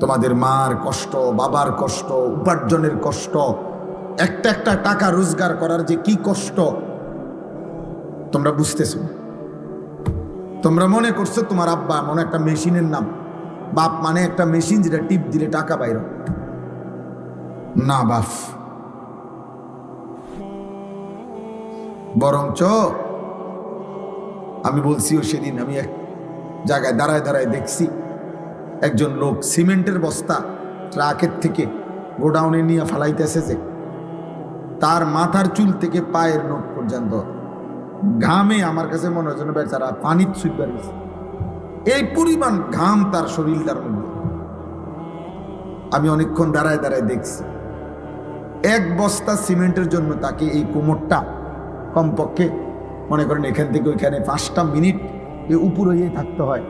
তোমাদের মার কষ্ট, বাবার কষ্ট, উপার্জনের কষ্ট, একটা একটা টাকা রোজগার করার যে কি কষ্ট তোমরা বুঝতেছো। তোমরা মনে করছো তোমার আব্বা মনে একটা মেশিনের নাম, বাপ মানে একটা মেশিন যেটা টিপ দিলে টাকা বাইর। না বাপ, বরঞ্চ আমি বলছিও সেদিন, আমি এক জায়গায় দাঁড়ায় দাঁড়ায় দেখছি একজন লোক সিমেন্টের বস্তা ট্রাকের থেকে গোডাউনে নিয়ে ফালাইতেছে, যে তার মাথার চুল থেকে পায়ের নখ পর্যন্ত ঘামে, আমার কাছে মনে হয় যেন বেচারা পানির ছুটবার গেছে, এই পরিমাণ ঘাম তার শরীরটার মধ্যে। আমি অনেকক্ষণ দাঁড়ায় দাঁড়ায় দেখছি, এক বস্তা সিমেন্টের জন্য তাকে এই কোমরটা কমপক্ষে মনে করেন এখান থেকে ওইখানে 5টা মিনিট উপর হয়ে থাকতে হয়,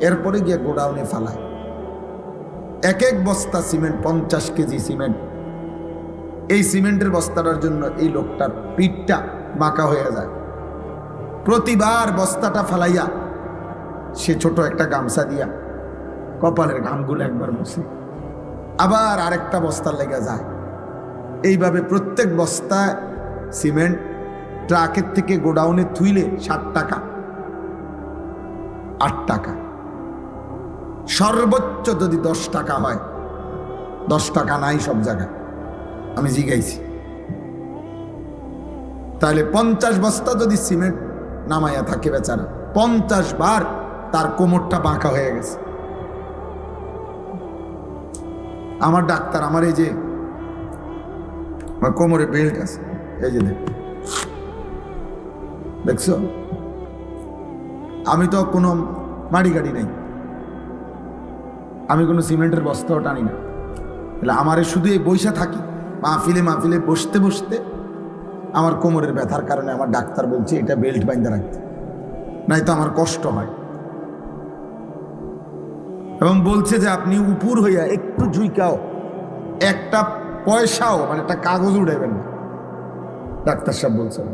এরপরে গিয়ে গোডাউনে ফালায়। এক এক বস্তা সিমেন্ট 50 কেজি সিমেন্ট, এই সিমেন্টের বস্তাটার জন্য এই লোকটার পিঠটা বাঁকা হয়ে যায়। প্রতিবার বস্তাটা ফালাইয়া সে ছোট একটা গামছা দিয়া কপালের ঘামগুলো একবার মুছে আবার আরেকটা বস্তার লেগে যায়। এইভাবে প্রত্যেক বস্তায় সিমেন্ট ট্রাকের থেকে গোডাউনে থুইলে 7 টাকা 8 টাকা, সর্বোচ্চ যদি 10 টাকা হয়, 10 টাকা নাই সব জায়গায়, আমি জিগাইছি। তাহলে 50 বস্তা যদি সিমেন্ট নামাইয়া থাকে বেচারা, 50 বার তার কোমরটা বাঁকা হয়ে গেছে। আমার ডাক্তার, আমার এই যে আমার কোমরে বেল্ট আছে, এই যে দেখছো, আমি তো কোনো মাড়ি গাড়ি নেই, আমি কোনো সিমেন্টের বস্তাও টানি না, তাহলে আমারে শুধু এই বৈশা থাকি মাহফিলে মাহফিলে বসতে বসতে আমার কোমরের ব্যথার কারণে আমার ডাক্তার বলছে এটা বেল্ট বাইন্ধা রাখতে, নাই তো আমার কষ্ট হয়। এবং বলছে যে আপনি উপর হইয়া একটু ঝুইকাও, একটা পয়সাও মানে একটা কাগজ উঠাইবেন না, ডাক্তার সাহেব বলছেন।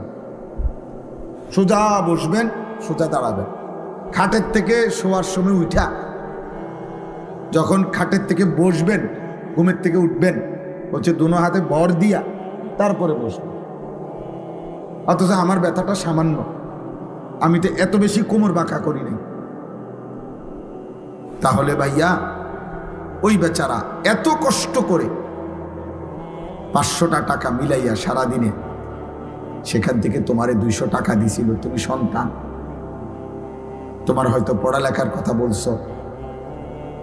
সোজা বসবেন, সোজা দাঁড়াবেন, খাটের থেকে শোয়ার সময় উঠা, যখন খাটের থেকে বসবেন, ঘুমের থেকে উঠবেন, হচ্ছে দুনো হাতে ভর দিয়া তারপরে বসবেন। অথচ আমার ব্যথাটা সামান্য, আমি তো এত বেশি কোমর বাঁকা করি নাই। তাহলে ভাইয়া ওই বেচারা এত কষ্ট করে 500টা টাকা মিলাইয়া সারাদিনে, সেখান থেকে তোমারে 200 টাকা দিছিল, তুমি সন্তান, তোমার হয়তো পড়ালেখার কথা বলছো,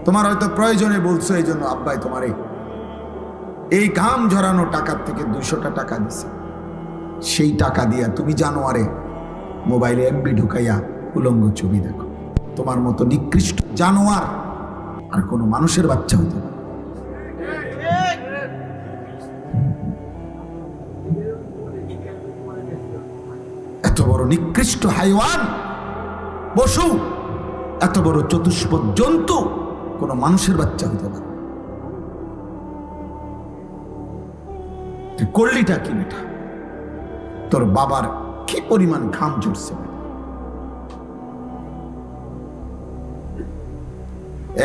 তোমার হয়তো প্রয়োজনে বলছো, এই জন্য আব্বাই তোমারে এই ঘাম ঝরানো টাকার থেকে 200টা টাকা দিছে। সেই টাকা দিয়া তুমি জানোয়ারে মোবাইলে এমবি ঢুকাইয়া উলঙ্গ ছবি দেখো। তোমার মতো নিকৃষ্ট জানোয়ার আর কোনো মানুষের বাচ্চা হতে পারে? এত বড় নিকৃষ্ট হাইওয়ান পশু, এত বড় চতুষ্পদ জন্তু কোনো মানুষের বাচ্চা হতে পারে? করলিটা কি বেটা? তোর বাবার কি পরিমাণ ঘাম ঝরছে।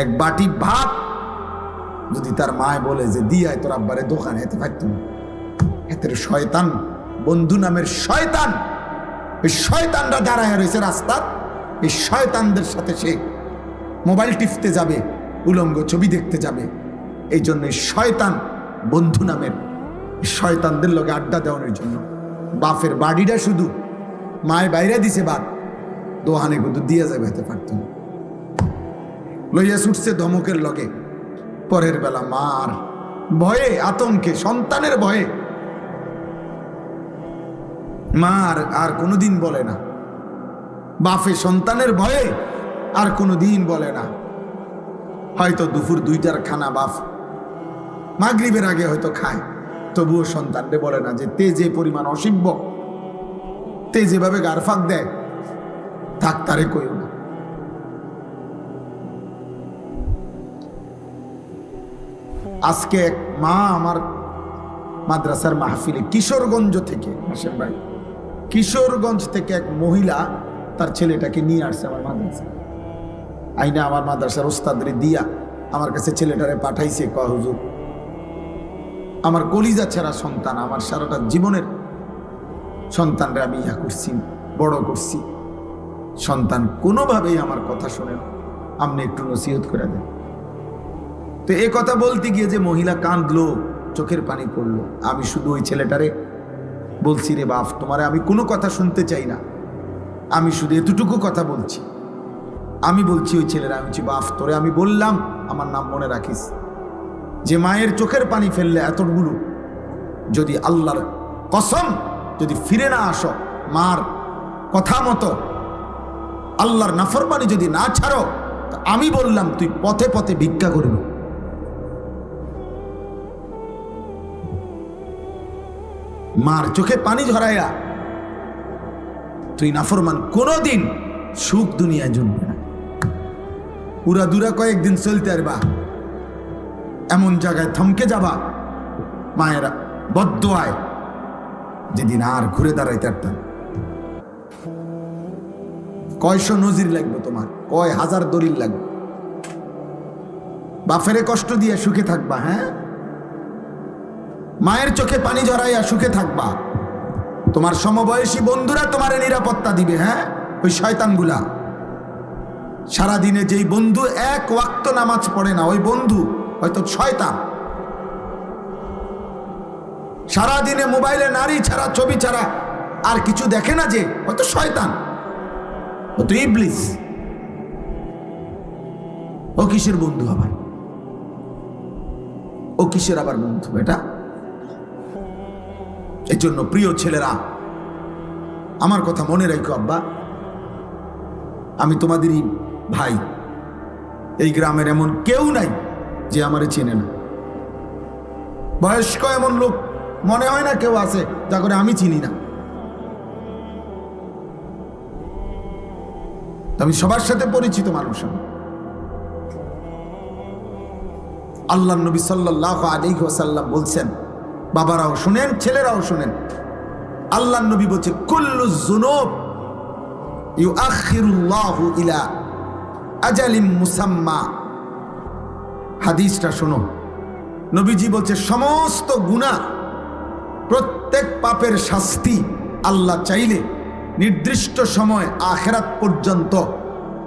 এক বাটি ভাত যদি তার মায় বলে যে দিয়ায় তোর আব্বারে দোকানে, এতে পারত না। এতের শয়তান বন্ধু নামের শয়তান, এই শয়তানরা দাঁড়ায় রয়েছে রাস্তা, এই শয়তানদের সাথে সে মোবাইল টিপতে যাবে, উলঙ্গ ছবি দেখতে যাবে। এই জন্য শয়তান বন্ধু নামের শয়তানদের লগে আড্ডা দেওয়ানোর জন্য বাপের বাড়িটা শুধু মায়ের বাইরে দিছে, বাপ দোহানে কিন্তু দিয়ে যাবে, হতে পারত না। লইয়া ছুটছে ধমকের লগে, পরের বেলা মার ভয়ে আতঙ্কে, সন্তানের ভয়ে মা আর কোনোদিন বলে না, বাপে সন্তানের ভয়ে আর কোনোদিন বলে না। হয়তো দুপুর 2টার খানা বাপ মাগরিবের আগে হয়তো খায়, তবুও সন্তানকে বলে না যে তে যে পরিমাণ অসিব্য, তে যেভাবে গারফাক দেয়, থাক তারে কইও না। আজকে এক মা আমার মাদ্রাসার মাহফিলে কিশোরগঞ্জ থেকে, হাসেম ভাই, কিশোরগঞ্জ থেকে এক মহিলা তার ছেলেটাকে নিয়ে আসছে আমার মাদ্রাসা, আইনা আমার মাদ্রাসার ওস্তাদরে দিয়া আমার কাছে ছেলেটারে পাঠাইছে, কয় হুজুর আমার কলিজা ছাড়া সন্তান, আমার সারাটা জীবনের সন্তানরা আমি ইয়া করছি, বড় করছি, সন্তান কোনোভাবেই আমার কথা শোনে না, আপনি একটু নসিহত করে দেন। তো এ কথা বলতে গিয়ে যে মহিলা কাঁদলো, চোখের পানি পড়লো, আমি শুধু ওই ছেলেটারে বলছি, রে বাপ, তোমারে আমি কোনো কথা শুনতে চাই না, আমি শুধু এতটুকু কথা বলছি। আমি বলছি ওই ছেলেরা, আমি বলছি বাপ, তোরে আমি বললাম আমার নাম মনে রাখিস, যে মায়ের চোখের পানি ফেললে এতগুলো, যদি আল্লাহর কসম যদি ফিরে না আসো, মার কথা মতো আল্লাহর নাফরমানি যদি না ছাড়ো, আমি বললাম তুই পথে পথে ভিক্ষা করবি। মার চোখে পানি ঝরাইয়া তুই নাফরমান, কোনোদিন সুখ দুনিয়ায় জমবে না। উড়া দুরা কয়েকদিন চলতে পারবা, এমন জায়গায় থমকে যাবা মায়েরা বদ্দোয়ায়, যেদিন আর ঘুরে দাঁড়াইতে পারতাম। কয়শো নজির লাগবে তোমার, কয় হাজার দলিল লাগবে, বাফেরে কষ্ট দিয়ে সুখে থাকবা? হ্যাঁ, মায়ের চোখে পানি ঝরাইয়া সুখে থাকবা। তোমার সমবয়সী বন্ধুরা তোমার নিরাপত্তা দিবে। হ্যাঁ, ওই শয়তানগুলা, সারাদিনে যেই বন্ধু এক ওয়াক্ত নামাজ পড়ে না, ওই বন্ধু হয়তো শয়তান। সারাদিনে মোবাইলে নারী ছাড়া, ছবি ছাড়া আর কিছু দেখে না, যে হয়তো শয়তান, হয়তো ইবলিস। ও কিসের বন্ধু আবার? ও কিসের আবার বন্ধু এটা? এই জন্য প্রিয় ছেলেরা, আমার কথা মনে রাখো আব্বা, আমি তোমাদেরই ভাই। এই গ্রামের এমন কেউ নাই যে আমারে চেনে না। বয়স্ক এমন লোক মনে হয় না কেউ আছে যা করে আমি চিনি না। আমি সবার সাথে পরিচিত মানুষ। আল্লাহর নবী সাল্লাল্লাহু আলাইহি ওয়াসাল্লাম বলছেন, বাবারাও শুনেন, ছেলেরাও শুনেন, আল্লাহর নবী বলছে, কুল্লু যুনুব ইউআখিরুল্লাহু ইলা আজালিম মুসাম্মা। হাদিসটা শোনো, নবীজি বলছে, সমস্ত গুনাহ, প্রত্যেক পাপের শাস্তি আল্লাহ চাইলে নির্দিষ্ট সময় আখিরাত পর্যন্ত,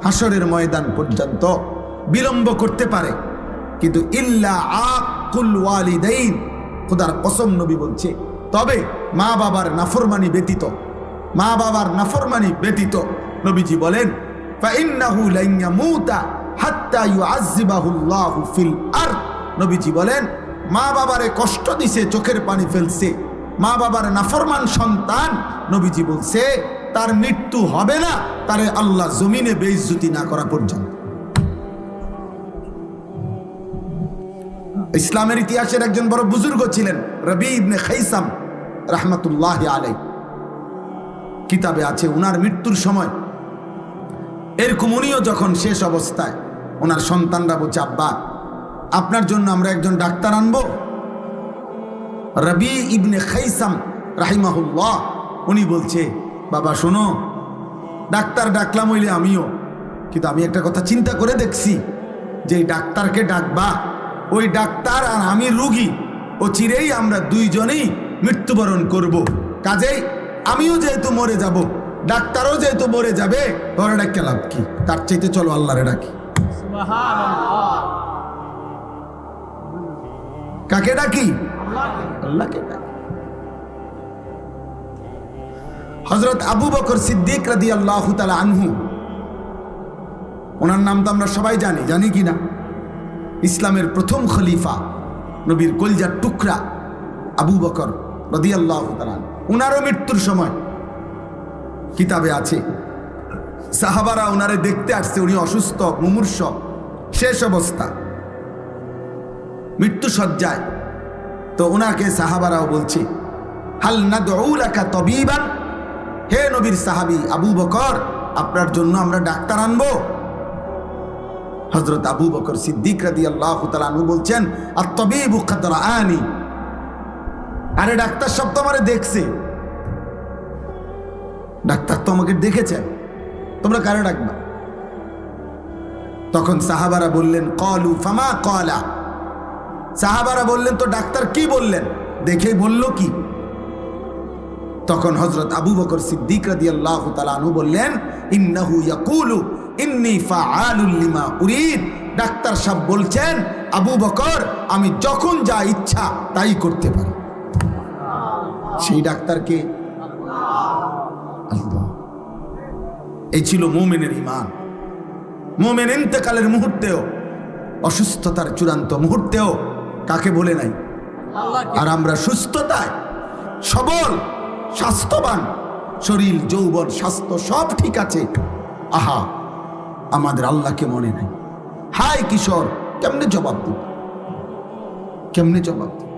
হাসরের ময়দান পর্যন্ত বিলম্ব করতে পারে, কিন্তু ইল্লা আকুল ওয়ালিদাইন, খোদার কসম নবী বলছে, তবে মা বাবার নাফরমানি ব্যতীত, মা বাবার নাফরমানি ব্যতীত। নবীজি বলেন, ফাইন্নাহু লান ইয়ামুতা হাত্তা ইউআযযিবাহুল্লাহু ফিল আরদ। নবীজি বলেন, মা বাবারে কষ্ট দিছে, চোখের পানি ফেলছে, মা বাবার নাফরমান সন্তান, নবীজি বলছে তার মৃত্যু হবে না, তারে আল্লাহ জমিনে বেইজ্জতি না করা পর্যন্ত। ইসলামের ইতিহাসের একজন বড় বুজুর্গ ছিলেন, রবি ইবনে খাইসাম রাহমাতুল্লাহি আলাইহি। কিতাবে আছে, উনার মৃত্যুর সময় এরকম, উনিও যখন শেষ অবস্থায়, ওনার সন্তানরা বলছে, আব্বা আপনার জন্য আমরা একজন ডাক্তার আনবো। রবি ইবনে খাইসাম রাহিমাহুল্লাহ, উনি বলছে, বাবা শোনো, ডাক্তার ডাকলাম হইলে আমিও, কিন্তু আমি একটা কথা চিন্তা করে দেখছি, যে ডাক্তারকে ডাকবা, ওই ডাক্তার আর আমি রুগী, ও চিরেই আমরা দুইজনেই মৃত্যুবরণ করব। কাজেই আমিও যেহেতু মরে যাব, ডাক্তারও যেহেতু মরে যাবে, ওরা ডাক্তার লাভ কি? তার চাইতে চলো আল্লাহরে ডাকি। কাকে ডাকি? আল্লাহকে ডাকি। হযরত আবু বকর সিদ্দিক রাদিয়াল্লাহু তাআলা আনহু, ওনার নাম তো আমরা সবাই জানি, জানি কি না? ইসলামের প্রথম খলিফা, নবীর কলজার টুকরা আবু বকর রাদিয়াল্লাহু তাআলা, উনারও মৃত্যুর সময় কিতাবে আছে, সাহাবারা উনারে দেখতে আসছে, উনি অসুস্থ, মুমূর্ষ, শেষ অবস্থা, মৃত্যু সজ্জায়। তো ওনাকে সাহাবারাও বলছে, হাল নাদউ লাকা তাবিবান, হে নবীর সাহাবী আবু বকর, আপনার জন্য আমরা ডাক্তার আনবো? হযরত আবু বকর সিদ্দিক রাদিয়াল্লাহু তাআলা আনহু বলছেন, আত-তাবিবু কাদ রাআনি, আরে ডাক্তার সব তো আমারে দেখছে, ডাক্তার তো আমাকে দেখেছে, তোমরা কারে ডাকবা? তখন সাহাবারা বললেন ক্বালু ফামা ক্বালা, সাহাবারা বললেন তো ডাক্তার কি বললেন, দেখে বলল কি? তখন হযরত আবু বকর সিদ্দিক রাদিয়াল্লাহু তাআলা আনহু বললেন ইন্নাহু ইয়াকুলু ইন্নী ফাআলুল লিমা উরিদ, ডাক্তার সাহেব বলছেন আবু বকর আমি যখন যা ইচ্ছা তাই করতে পারি। সেই ডাক্তারকে আল্লাহ। এই ছিল মুমিনের ঈমান। মুমিন ইন্তেকালের মুহূর্তেও, অসুস্থতার চূড়ান্ত মুহূর্তেও কাকে বলে নাই? আর আমরা সুস্থতায় সবল, স্বাস্থ্যবান, শরীর যৌবন স্বাস্থ্য সব ঠিক আছে, আহা আমাদের আল্লাহকে মনে নাই। হায় কিশোর, কেমনে জবাব দিব? কেমনে জবাব দিব?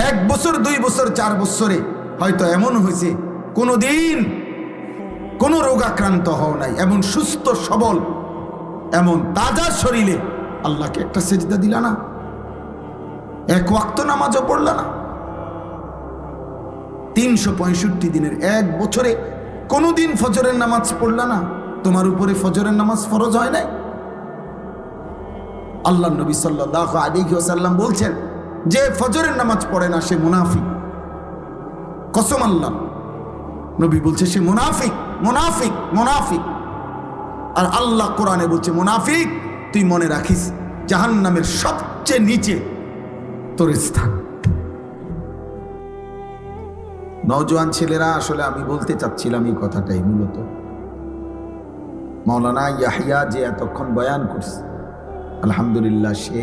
1 বছর 2 বছর 4 বছরে হয়তো এমন হয়েছে কোনোদিন কোন রোগাক্রান্ত হও নাই, এমন সুস্থ সবল, এমন তাজা শরীরে আল্লাহকে একটা সেজদা দিলা না, 1 ওয়াক্ত নামাজও পড়লা না। 365 দিনের 1 বছরে কোনোদিন ফজরের নামাজ পড়লা না। তোমার উপরে ফজরের নামাজ ফরজ হয় নাই? আল্লাহ নবী সাল্লাল্লাহু আলাইহি ওয়াসাল্লাম বলছেন যে ফজরের নামাজ পড়ে না সে মুনাফিক। কসম আল্লাহ, নবী বলছে সে মুনাফিক, মুনাফিক, মুনাফিক। আর আল্লাহ কোরআনে বলছে মুনাফিক তুই মনে রাখিস জাহান্নামের সবচেয়ে নিচে তোর স্থান। নওজোয়ান ছেলেরা, আসলে আমি বলতে চাচ্ছিলাম এই কথাটাই মূলত। মাওলানা ইয়াহিয়া যে এতক্ষণ বয়ান করছে, আলহামদুলিল্লাহ সে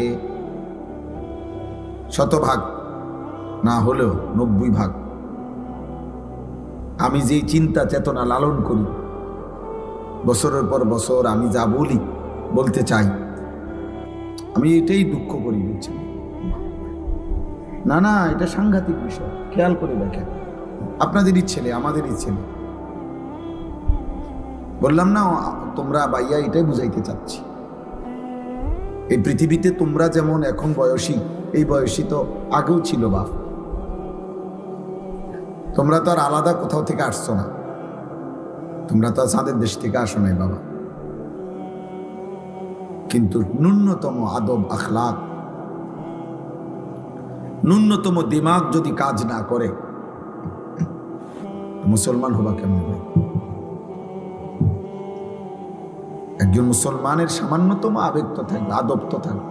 100% না হলেও 90% আমি যেই চিন্তা চেতনা লালন করি বছরের পর বছর, আমি যা বলতে চাই, আমি এটাই দুঃখ করি। বুঝছেন না? না, এটা সাংঘাতিক বিষয়। খেয়াল করে দেখেন, আপনাদেরই ছেলে, আমাদেরই ছেলে। বললাম না তোমরা ভাইয়া, এটাই বুঝাইতে চাচ্ছি। এই পৃথিবীতে তোমরা যেমন এখন বয়সী, এই বয়সী তো আগেও ছিল বাপ। তোমরা তো আর আলাদা কোথাও থেকে আসছো না, তোমরা তো চাঁদের দেশ থেকে আসো নাই বাবা। কিন্তু ন্যূনতম আদব আখলাক, ন্যূনতম দিমাগ যদি কাজ না করে মুসলমান হবা কেমন? একজন মুসলমানের সামান্যতম আবেগ তো থাকবে, আদব তো থাকবে।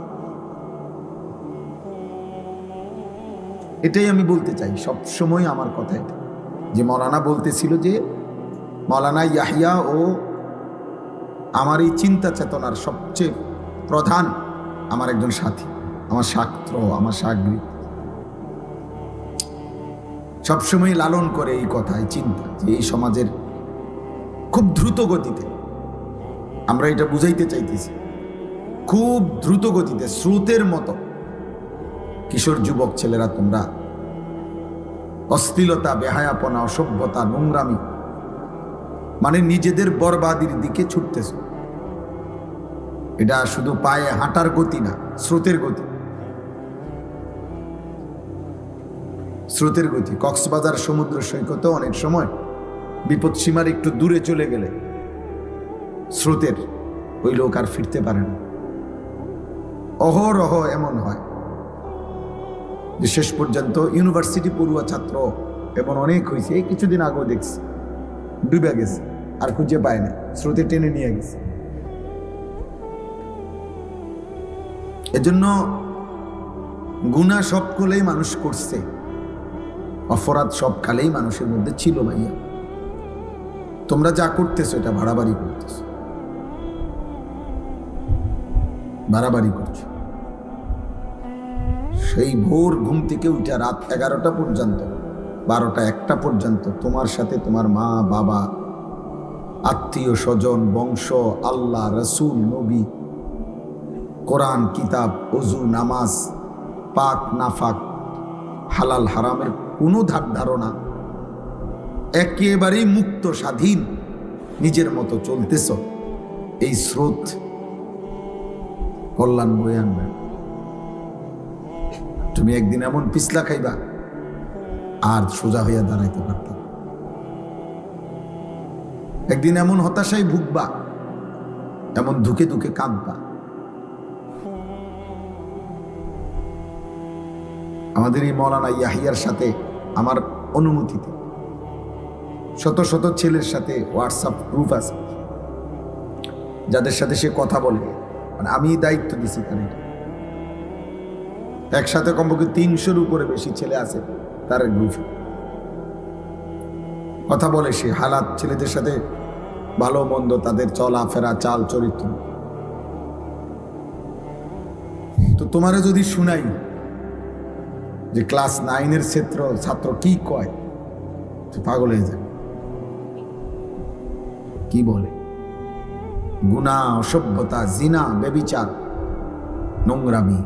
এটাই আমি বলতে চাই সবসময়। আমার কথা এটা যে মৌলানা বলতেছিল যে মৌলানা ইয়াহিয়া ও আমার এই চিন্তা চেতনার সবচেয়ে প্রধান আমার একজন সাথী, আমার ছাত্র, আমার সাগরিদ, সবসময় লালন করে এই কথা, এই চিন্তা যে এই সমাজের খুব দ্রুত গতিতে, আমরা এটা বুঝাইতে চাইতেছি, খুব দ্রুত গতিতে স্রোতের মতো কিশোর যুবক ছেলেরা তোমরা অশ্লীলতা, বেহায়াপনা, অসভ্যতা, নোংরামি, মানে নিজেদের বরবাদির দিকে ছুটতেছ। এটা শুধু পায়ে হাঁটার গতি না, স্রোতের গতি, স্রোতের গতি। কক্সবাজার সমুদ্র সৈকতে অনেক সময় বিপদ সীমার একটু দূরে চলে গেলে স্রোতের ওই লোক আর ফিরতে পারে না। অহরহ এমন হয় যে শেষ পর্যন্ত ইউনিভার্সিটি পড়ুয়া ছাত্র এমন অনেক হয়েছে। এই কিছুদিন আগেও দেখছি ডুবে গেছে, আর খুঁজে পায় না, স্রোতে টেনে নিয়ে গেছে। এজন্য গুনাহ সব কালেই মানুষ করছে, অপরাধ সব কালেই মানুষের মধ্যে ছিল। ভাইয়া তোমরা যা করতেছো এটা বাড়াবাড়ি করতেছো, বাড়াবাড়ি করছো। সেই ভোর ঘুম থেকে উঠে রাত 11টা পর্যন্ত, 12টা 1টা পর্যন্ত তোমার সাথে তোমার মা বাবা, আত্মীয় স্বজন, বংশ, আল্লাহ, রসুল, নবী, কোরআন, কিতাব, ওযু, নামাজ, পাক নাফাক, হালাল হারামের কোনো ধারণা, একেবারেই মুক্ত স্বাধীন নিজের মতো চলতেছ। এই স্রোত কল্যাণ বয়ে আনবে। তুমি একদিন এমন পিছলা খাইবা আর সোজা হইয়া দাঁড়াইতে পারত। একদিন এমন হতাশায় ভুগবা, এমন ধুকে ধুকে কাঁদবা। আমাদের এই মৌলানা ইয়াহিয়ার সাথে আমার অনুমতিতে শত শত ছেলের সাথে হোয়াটসঅ্যাপ গ্রুপ আছে, যাদের সাথে সে কথা বলে, মানে আমি দায়িত্ব দিছি তার। একসাথে কমপক্ষে 300-র উপরে বেশি ছেলে আছে তার গ্রুপে। কথা বলে সে হালাত, ছেলেদের সাথে ভালো মন্দ, তাদের চলাফেরা, চাল চরিত্র। তো তোমারে যদি শুনাই যে ক্লাস 9-এর ছাত্র কি কয়, পাগল হয়ে যায়। কি বলে? গুনাহ, অসভ্যতা, জিনা, ব্যভিচার, নোংরামি।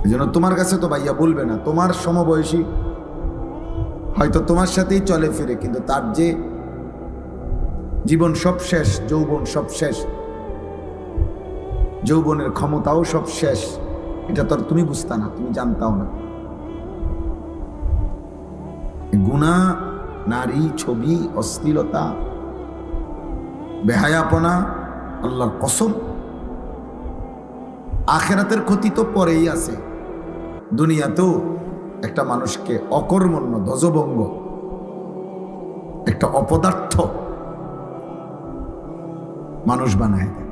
এই জন্য তোমার কাছে তো ভাইয়া বলবে না, তোমার সমবয়সী হয়তো তোমার সাথেই চলে ফিরে, কিন্তু তার যে জীবন সব শেষ, যৌবন সব শেষ, যৌবনের ক্ষমতাও সব শেষ, এটা তো আর তুমি বুঝতা না, তুমি জানতাও না। গুনাহ, নারী, ছবি, অশ্লীলতা, বেহায়াপনা, আল্লাহর কসম আখিরাতের ক্ষতি তো পরেই আছে। দুনিয়াতেও একটা মানুষকে অকর্মণ্য, ধ্বজভঙ্গ, একটা অপদার্থ মানুষ বানায় দেয়।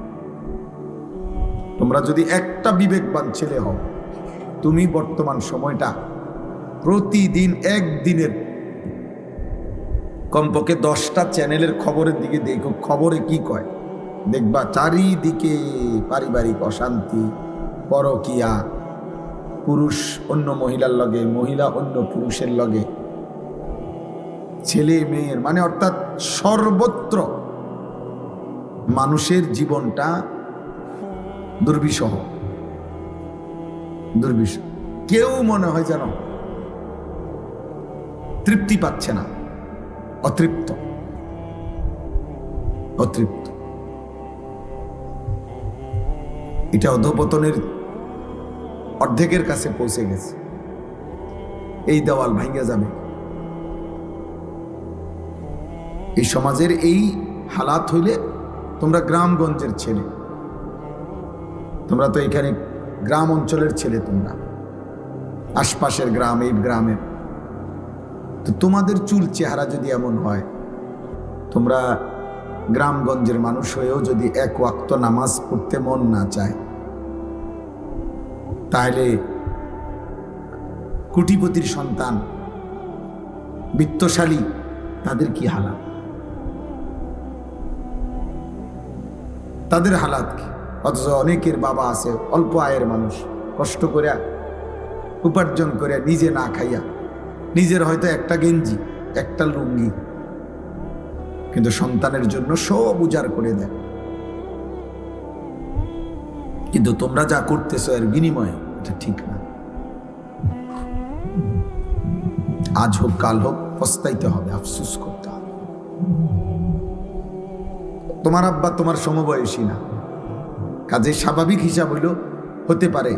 তোমরা যদি একটা বিবেকবান ছেলে হও, তুমি বর্তমান সময়টা প্রতিদিন একদিনের কমপক্ষে 10টা চ্যানেলের খবরের দিকে দেখো, খবরে কি কয় দেখবা। চারিদিকে পারিবারিক অশান্তি, পরকিয়া, পুরুষ অন্য মহিলার লগে, মহিলা অন্য পুরুষের লগে, ছেলে মেয়ের, মানে অর্থাৎ সর্বত্র মানুষের জীবনটা দুর্বিষহ। কেউ মনে হয় যেন তৃপ্তি পাচ্ছে না, অতৃপ্ত। এটা অধঃপতনের অর্ধেকের কাছে পৌঁছে গেছে। এই দেওয়াল ভাঙা যাবে। এই সমাজের এই হালাত হইলে, তোমরা গ্রামগঞ্জের ছেলে, তোমরা তো এখানে গ্রাম অঞ্চলের ছেলে, তোমরা আশপাশের গ্রাম, এই গ্রামের, তো তোমাদের চুল চেহারা যদি এমন হয়, তোমরা গ্রামগঞ্জের মানুষ হয়েও যদি এক ওয়াক্ত নামাজ পড়তে মন না চায়, তাহলে কোটিপতির সন্তান, বিত্তশালী, তাদের কি হালাত? তাদের হালাত কি? অথচ অনেকের বাবা আছে অল্প আয়ের মানুষ, কষ্ট করে উপার্জন করে, নিজে না খাইয়া, নিজের হয়তো একটা গেঞ্জি, একটা লুঙ্গি, কিন্তু সন্তানের জন্য সব উজাড় করে দেয়। কিন্তু তোমরা যা করতেছো এর বিনিময়ে এটা ঠিক না। আজ হোক কাল হোক পস্তাইতে হবে, আফসোস করতে হবে। তোমার আব্বা তোমার সমবয়সী না, কাজে স্বাভাবিক হিসাব হইল, হতে পারে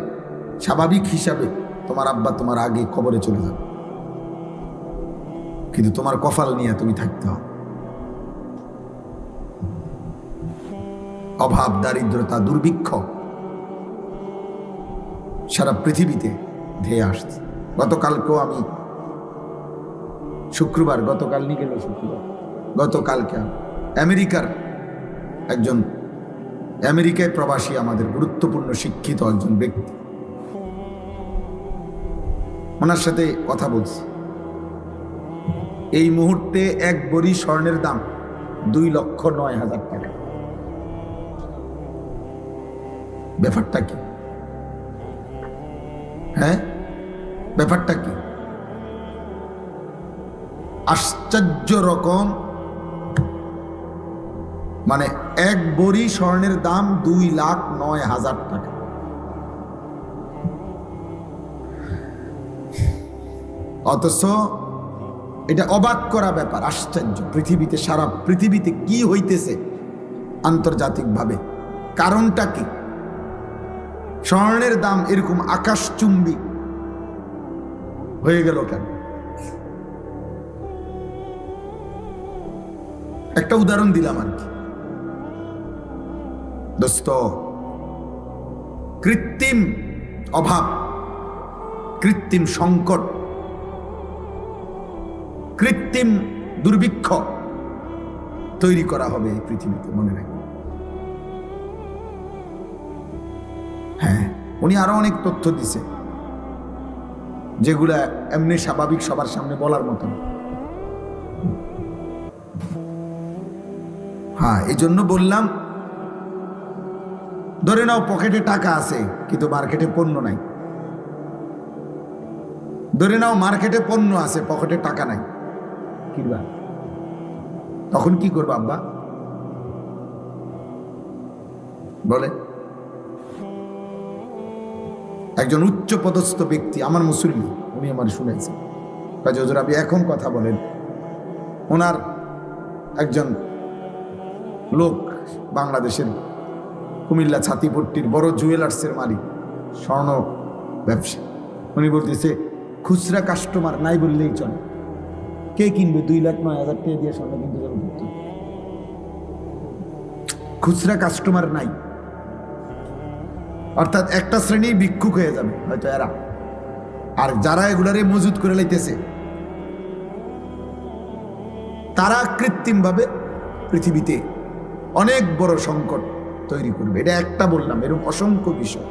স্বাভাবিক হিসাবে তোমার আব্বা তোমার আগে কবরে চলে যাবে, কিন্তু তোমার কপাল নিয়ে তুমি থাকতে হবে। অভাব, দারিদ্রতা, দুর্ভিক্ষ সারা পৃথিবীতে ধেয়ে আসছে। গতকালকেও আমি শুক্রবার, গতকাল নিয়ে গেল শুক্রবার, গতকালকে আমেরিকার একজন, আমেরিকায় প্রবাসী, আমাদের গুরুত্বপূর্ণ শিক্ষিত একজন ব্যক্তি, ওনার সাথে কথা বলছি। এই মুহূর্তে এক ভরি স্বর্ণের দাম 2,09,000 টাকা। ব্যাপারটা কি? হ্যাঁ, ব্যাপারটা কি? আশ্চর্য রকম, মানে এক ভরি স্বর্ণের দাম 2,09,000 টাকা। অথচ এটা অবাক করা ব্যাপার, আশ্চর্য। পৃথিবীতে, সারা পৃথিবীতে কি হইতেছে আন্তর্জাতিকভাবে, কারণটা কি? স্বর্ণের দাম এরকম আকাশচুম্বী হয়ে গেল কেন? একটা উদাহরণ দিলাম আর কি। দোস্ত, কৃত্রিম অভাব, কৃত্রিম সংকট, কৃত্রিম দুর্ভিক্ষ তৈরি করা হবে এই পৃথিবীতে, মনে রাখবেন। হ্যাঁ, উনি আরো অনেক তথ্য দিছে যেগুলা এমনি স্বাভাবিক সবার সামনে বলার মতো না। হ্যাঁ, এই জন্য বললাম, ধরে নাও পকেটে টাকা আছে কিন্তু মার্কেটে পণ্য নাই। ধরে নাও মার্কেটে পণ্য আছে, পকেটে টাকা নাই, কিনবা, তখন কি করবা আব্বা? বলে একজন উচ্চ পদস্থ ব্যক্তি, আমার মুসল্লি, উনি আমার শুনেছেন, কাজে হুজুর আপনি এখন কথা বলেন। ওনার একজন লোক, বাংলাদেশের কুমিল্লা ছাতিপট্টির বড় জুয়েলার্সের মালিক, স্বর্ণ ব্যবসা, উনি বলতেছে খুচরা কাস্টমার নাই বললেই চলে। কে কিনবে 2,09,000 টাকা দিয়ে স্বর্ণ কিনতে যাবে? খুচরা কাস্টমার নাই, অর্থাৎ একটা শ্রেণী ভিক্ষুক হয়ে যাবে হয়তো এরা। আর যারা এগুলারে মজুদ করে লাইতেছে তারা কৃত্রিম ভাবে পৃথিবীতে অনেক বড় সংকট তৈরি করবে। এটা একটা বললাম, এরকম অসংখ্য বিষয়।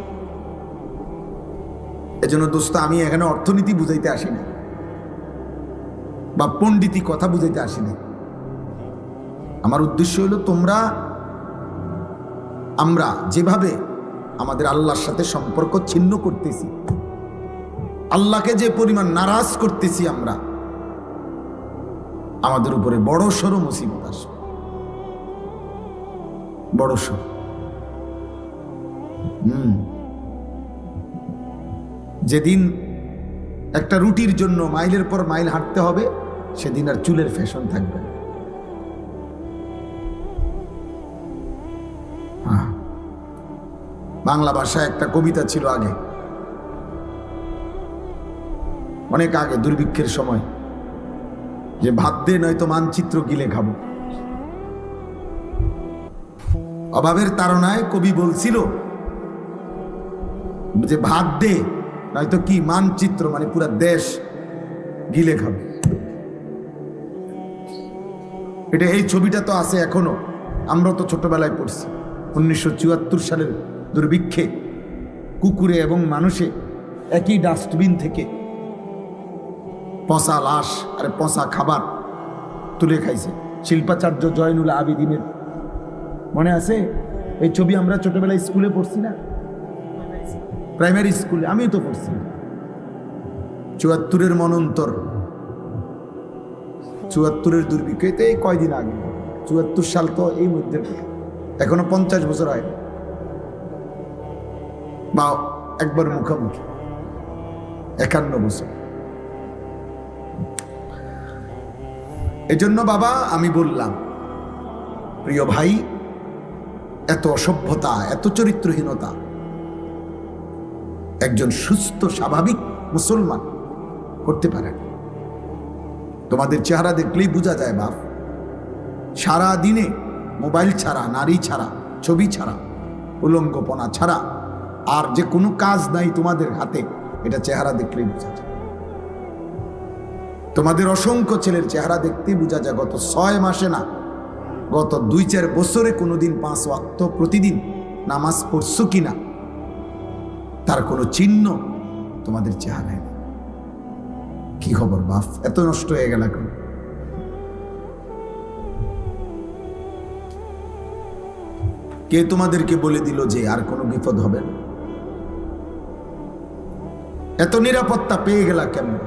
এজন্য দোস্ত, আমি এখানে অর্থনীতি বুঝাইতে আসি না বা পণ্ডিতি কথা বুঝাইতে আসি না। আমার উদ্দেশ্য হলো আমরা যেভাবে আমাদের আল্লাহর সাথে সম্পর্ক ছিন্ন করতেছি, আল্লাহকে যে পরিমাণ নারাজ করতেছি আমরা, আমাদের উপরে বড় সড় মুসিবত আসবে, বড় সড়। যেদিন একটা রুটির জন্য মাইলের পর মাইল হাঁটতে হবে, সেদিন আর চুলের ফ্যাশন থাকবে না। বাংলা ভাষায় একটা কবিতা ছিল আগে, অনেক আগে, দুর্ভিক্ষের সময়, যে ভাত দে নয়তো মানচিত্র গিলে খাবো। অভাবের তাড়নায় কবি বলছিল যে ভাত দে নয়তো কি মানচিত্র, মানে পুরা দেশ গিলে খাবে। এটা, এই ছবিটা তো আছে এখনো, আমরা তো ছোটবেলায় পড়ছি। 1974 সালের দুর্ভিক্ষে কুকুরে এবং মানুষে একই ডাস্টবিন থেকে পচা লাশ আর পচা খাবার তুলে খাইছে। শিল্পাচার্য জয়নুল আবেদিনের মনে আছে এই ছবি? আমরা ছোটবেলায় স্কুলে পড়ছি না, প্রাইমারি স্কুলে, আমিও তো পড়ছি। 74-এর মনন্তর, 74-এর দুর্ভিক্ষ, এতে কয়দিন আগে। 74 সাল তো এই মধ্যে, এখনো 50 বছর হয় বা একবার মুখোমুখি 51 বছর। এজন্য বাবা আমি বললাম, প্রিয় ভাই, এত অসভ্যতা, এত চরিত্রহীনতা একজন সুস্থ স্বাভাবিক মুসলমান করতে পারে না। তোমাদের চেহারা দেখলেই বোঝা যায় বাপ, সারা দিনে মোবাইল ছাড়া, নারী ছাড়া, ছবি ছাড়া, উলঙ্গপনা ছাড়া আর যে কোনো কাজ নাই তোমাদের হাতে, এটা চেহারা দেখলেই বোঝা যায়। তোমাদের অসংখ্য ছেলের চেহারা দেখতেই বোঝা যায় গত 6 মাসে না, গত 2-4 বছরে কোনোদিন 5 ওয়াক্ত প্রতিদিন নামাজ পড়ছো কিনা তার কোনো চিহ্ন তোমাদের চেহারায় নেই। কি খবর বাপ, এত নষ্ট হয়ে গেল কেন? কে তোমাদেরকে বলে দিল যে আর কোনো বিপদ হবে না? এত নিরাপত্তা পেয়ে গেলা কেমন?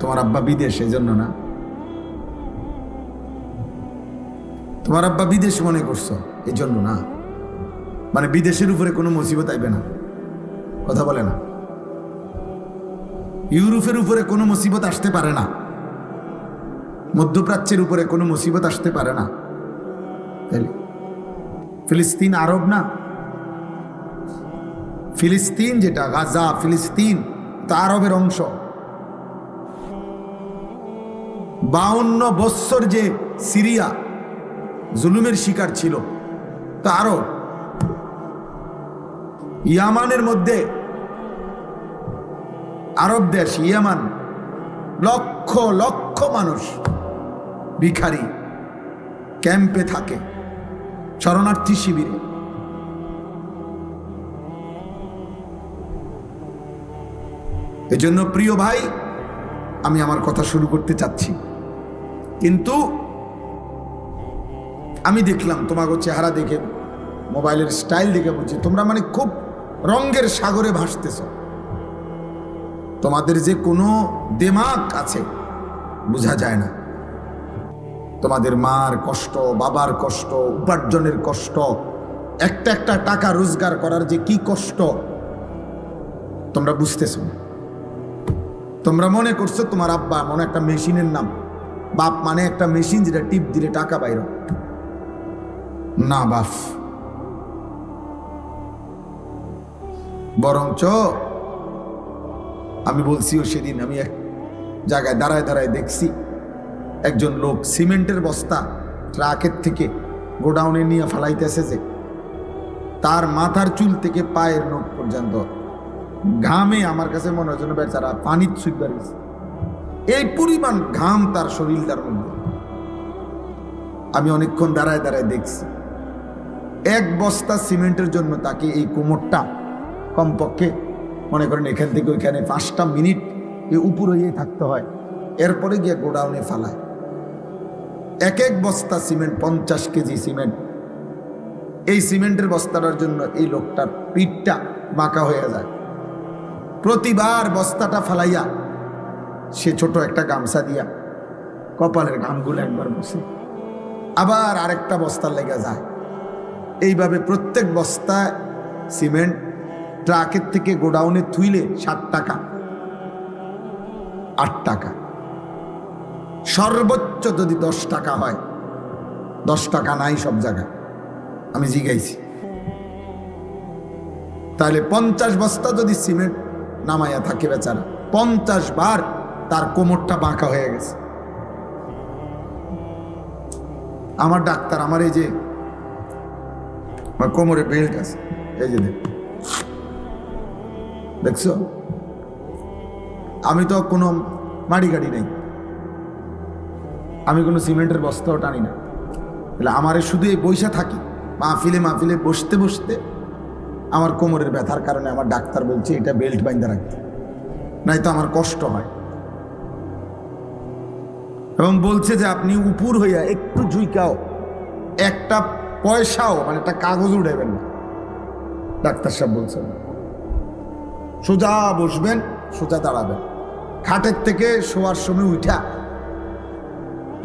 তোমার আব্বা বিদেশ, এজন্য না? তোমার আব্বা বিদেশ মনে করছো এজন্য না? মানে বিদেশের উপরে কোনো মুসিবত আইবে না, কথা বলে না? ইউরোপের উপরে কোনো মুসিবত আসতে পারে না, মধ্যপ্রাচ্যের উপরে কোনো মুসিবত আসতে পারে না। ফিলিস্তিন আরব না? ফিলিস্তিন যেটা গাজা, ফিলিস্তিন তা আরবের অংশ। 52 বৎসর যে সিরিয়া জুলুমের শিকার ছিল। তো আরো ইয়ামানের মধ্যে, আরব দেশ ইয়ামান, লক্ষ লক্ষ মানুষ ভিখারি ক্যাম্পে থাকে, শরণার্থী শিবিরে। এজন্য প্রিয় ভাই, আমি আমার কথা শুরু করতে চাচ্ছি, কিন্তু আমি দেখলাম তোমাকে চেহারা দেখে, মোবাইলের স্টাইল দেখে বুঝছি তোমরা মানে খুব রঙের সাগরে ভাসতেছ। তোমাদের যে কোনো দিমাগ আছে বোঝা যায় না। তোমাদের মার কষ্ট, বাবার কষ্ট, উপার্জনের কষ্ট, একটা একটা টাকা রোজগার করার যে কি কষ্ট তোমরা বুঝতেছ না। তোমরা মনে করছো তোমার আব্বা মনে একটা মেশিনের নাম, বাপ মানে একটা মেশিন যেটা টিপ দিলে টাকা বাইর। না বাপ, বরঞ্চ আমি বলছিও সেদিন, আমি এক জায়গায় দাঁড়ায় দাঁড়ায় দেখছি একজন লোক সিমেন্টের বস্তা ট্রাকের থেকে গোডাউনে নিয়ে ফালাইতেছে, যে তার মাথার চুল থেকে পায়ের নখ পর্যন্ত ঘামে, আমার কাছে মনে হয় যেন বেচারা পানির ছুঁইবার গেছে। এই পরিমাণ ঘাম তার শরীরটার মধ্যে। আমি অনেকক্ষণ দাঁড়ায় দাঁড়ায় দেখছি। এক বস্তা সিমেন্টের জন্য তাকে এই কোমরটা কমপক্ষে মনে করেন এখান থেকে ওইখানে 5টা মিনিট এই উপর হয়ে থাকতে হয়, এরপরে গিয়ে গোডাউনে ফালায়। এক এক বস্তা সিমেন্ট, 50 কেজি সিমেন্ট। এই সিমেন্টের বস্তাটার জন্য এই লোকটার পিঠটা বাঁকা হয়ে যায়। প্রতিবার বস্তাটা ফালাইয়া সে ছোট একটা গামছা দিয়া কপালের ঘামগুলো একবার বসে, আবার আরেকটা বস্তার লেগে যায়। এইভাবে প্রত্যেক বস্তা সিমেন্ট ট্রাকের থেকে গোডাউনে থুইলে 7 টাকা, 8 টাকা, সর্বোচ্চ যদি 10 টাকা হয়। 10 টাকা নাই সব জায়গায়, আমি জিগাইছি। তাহলে 50 বস্তা যদি সিমেন্ট নামাইয়া থাকে বেচারা, 50 বার তার কোমরটা বাঁকা হয়ে গেছে। আমার ডাক্তার, আমার এই যে কোমরে বেল্ট আছে, এই যে দেখছো, আমি তো কোনো মাড়ি গাড়ি নেই, আমি কোনো সিমেন্টের বস্তাও টানি না। আমারে শুধু এই বইসা থাকি, মাহফিলে বসতে বসতে আমার কোমরের ব্যথার কারণে আমার ডাক্তার বলছে এটা বেল্ট বাইন্ধা রাখতে, নাই তো আমার কষ্ট হয়। এবং বলছে যে আপনি উপর হইয়া একটু ঝুইকাও, একটা পয়সাও মানে একটা কাগজ উঠাইবেন না। ডাক্তার সাহেব বলছেন সোজা বসবেন, সোজা দাঁড়াবেন। খাটের থেকে শোয়ার সময় উঠা,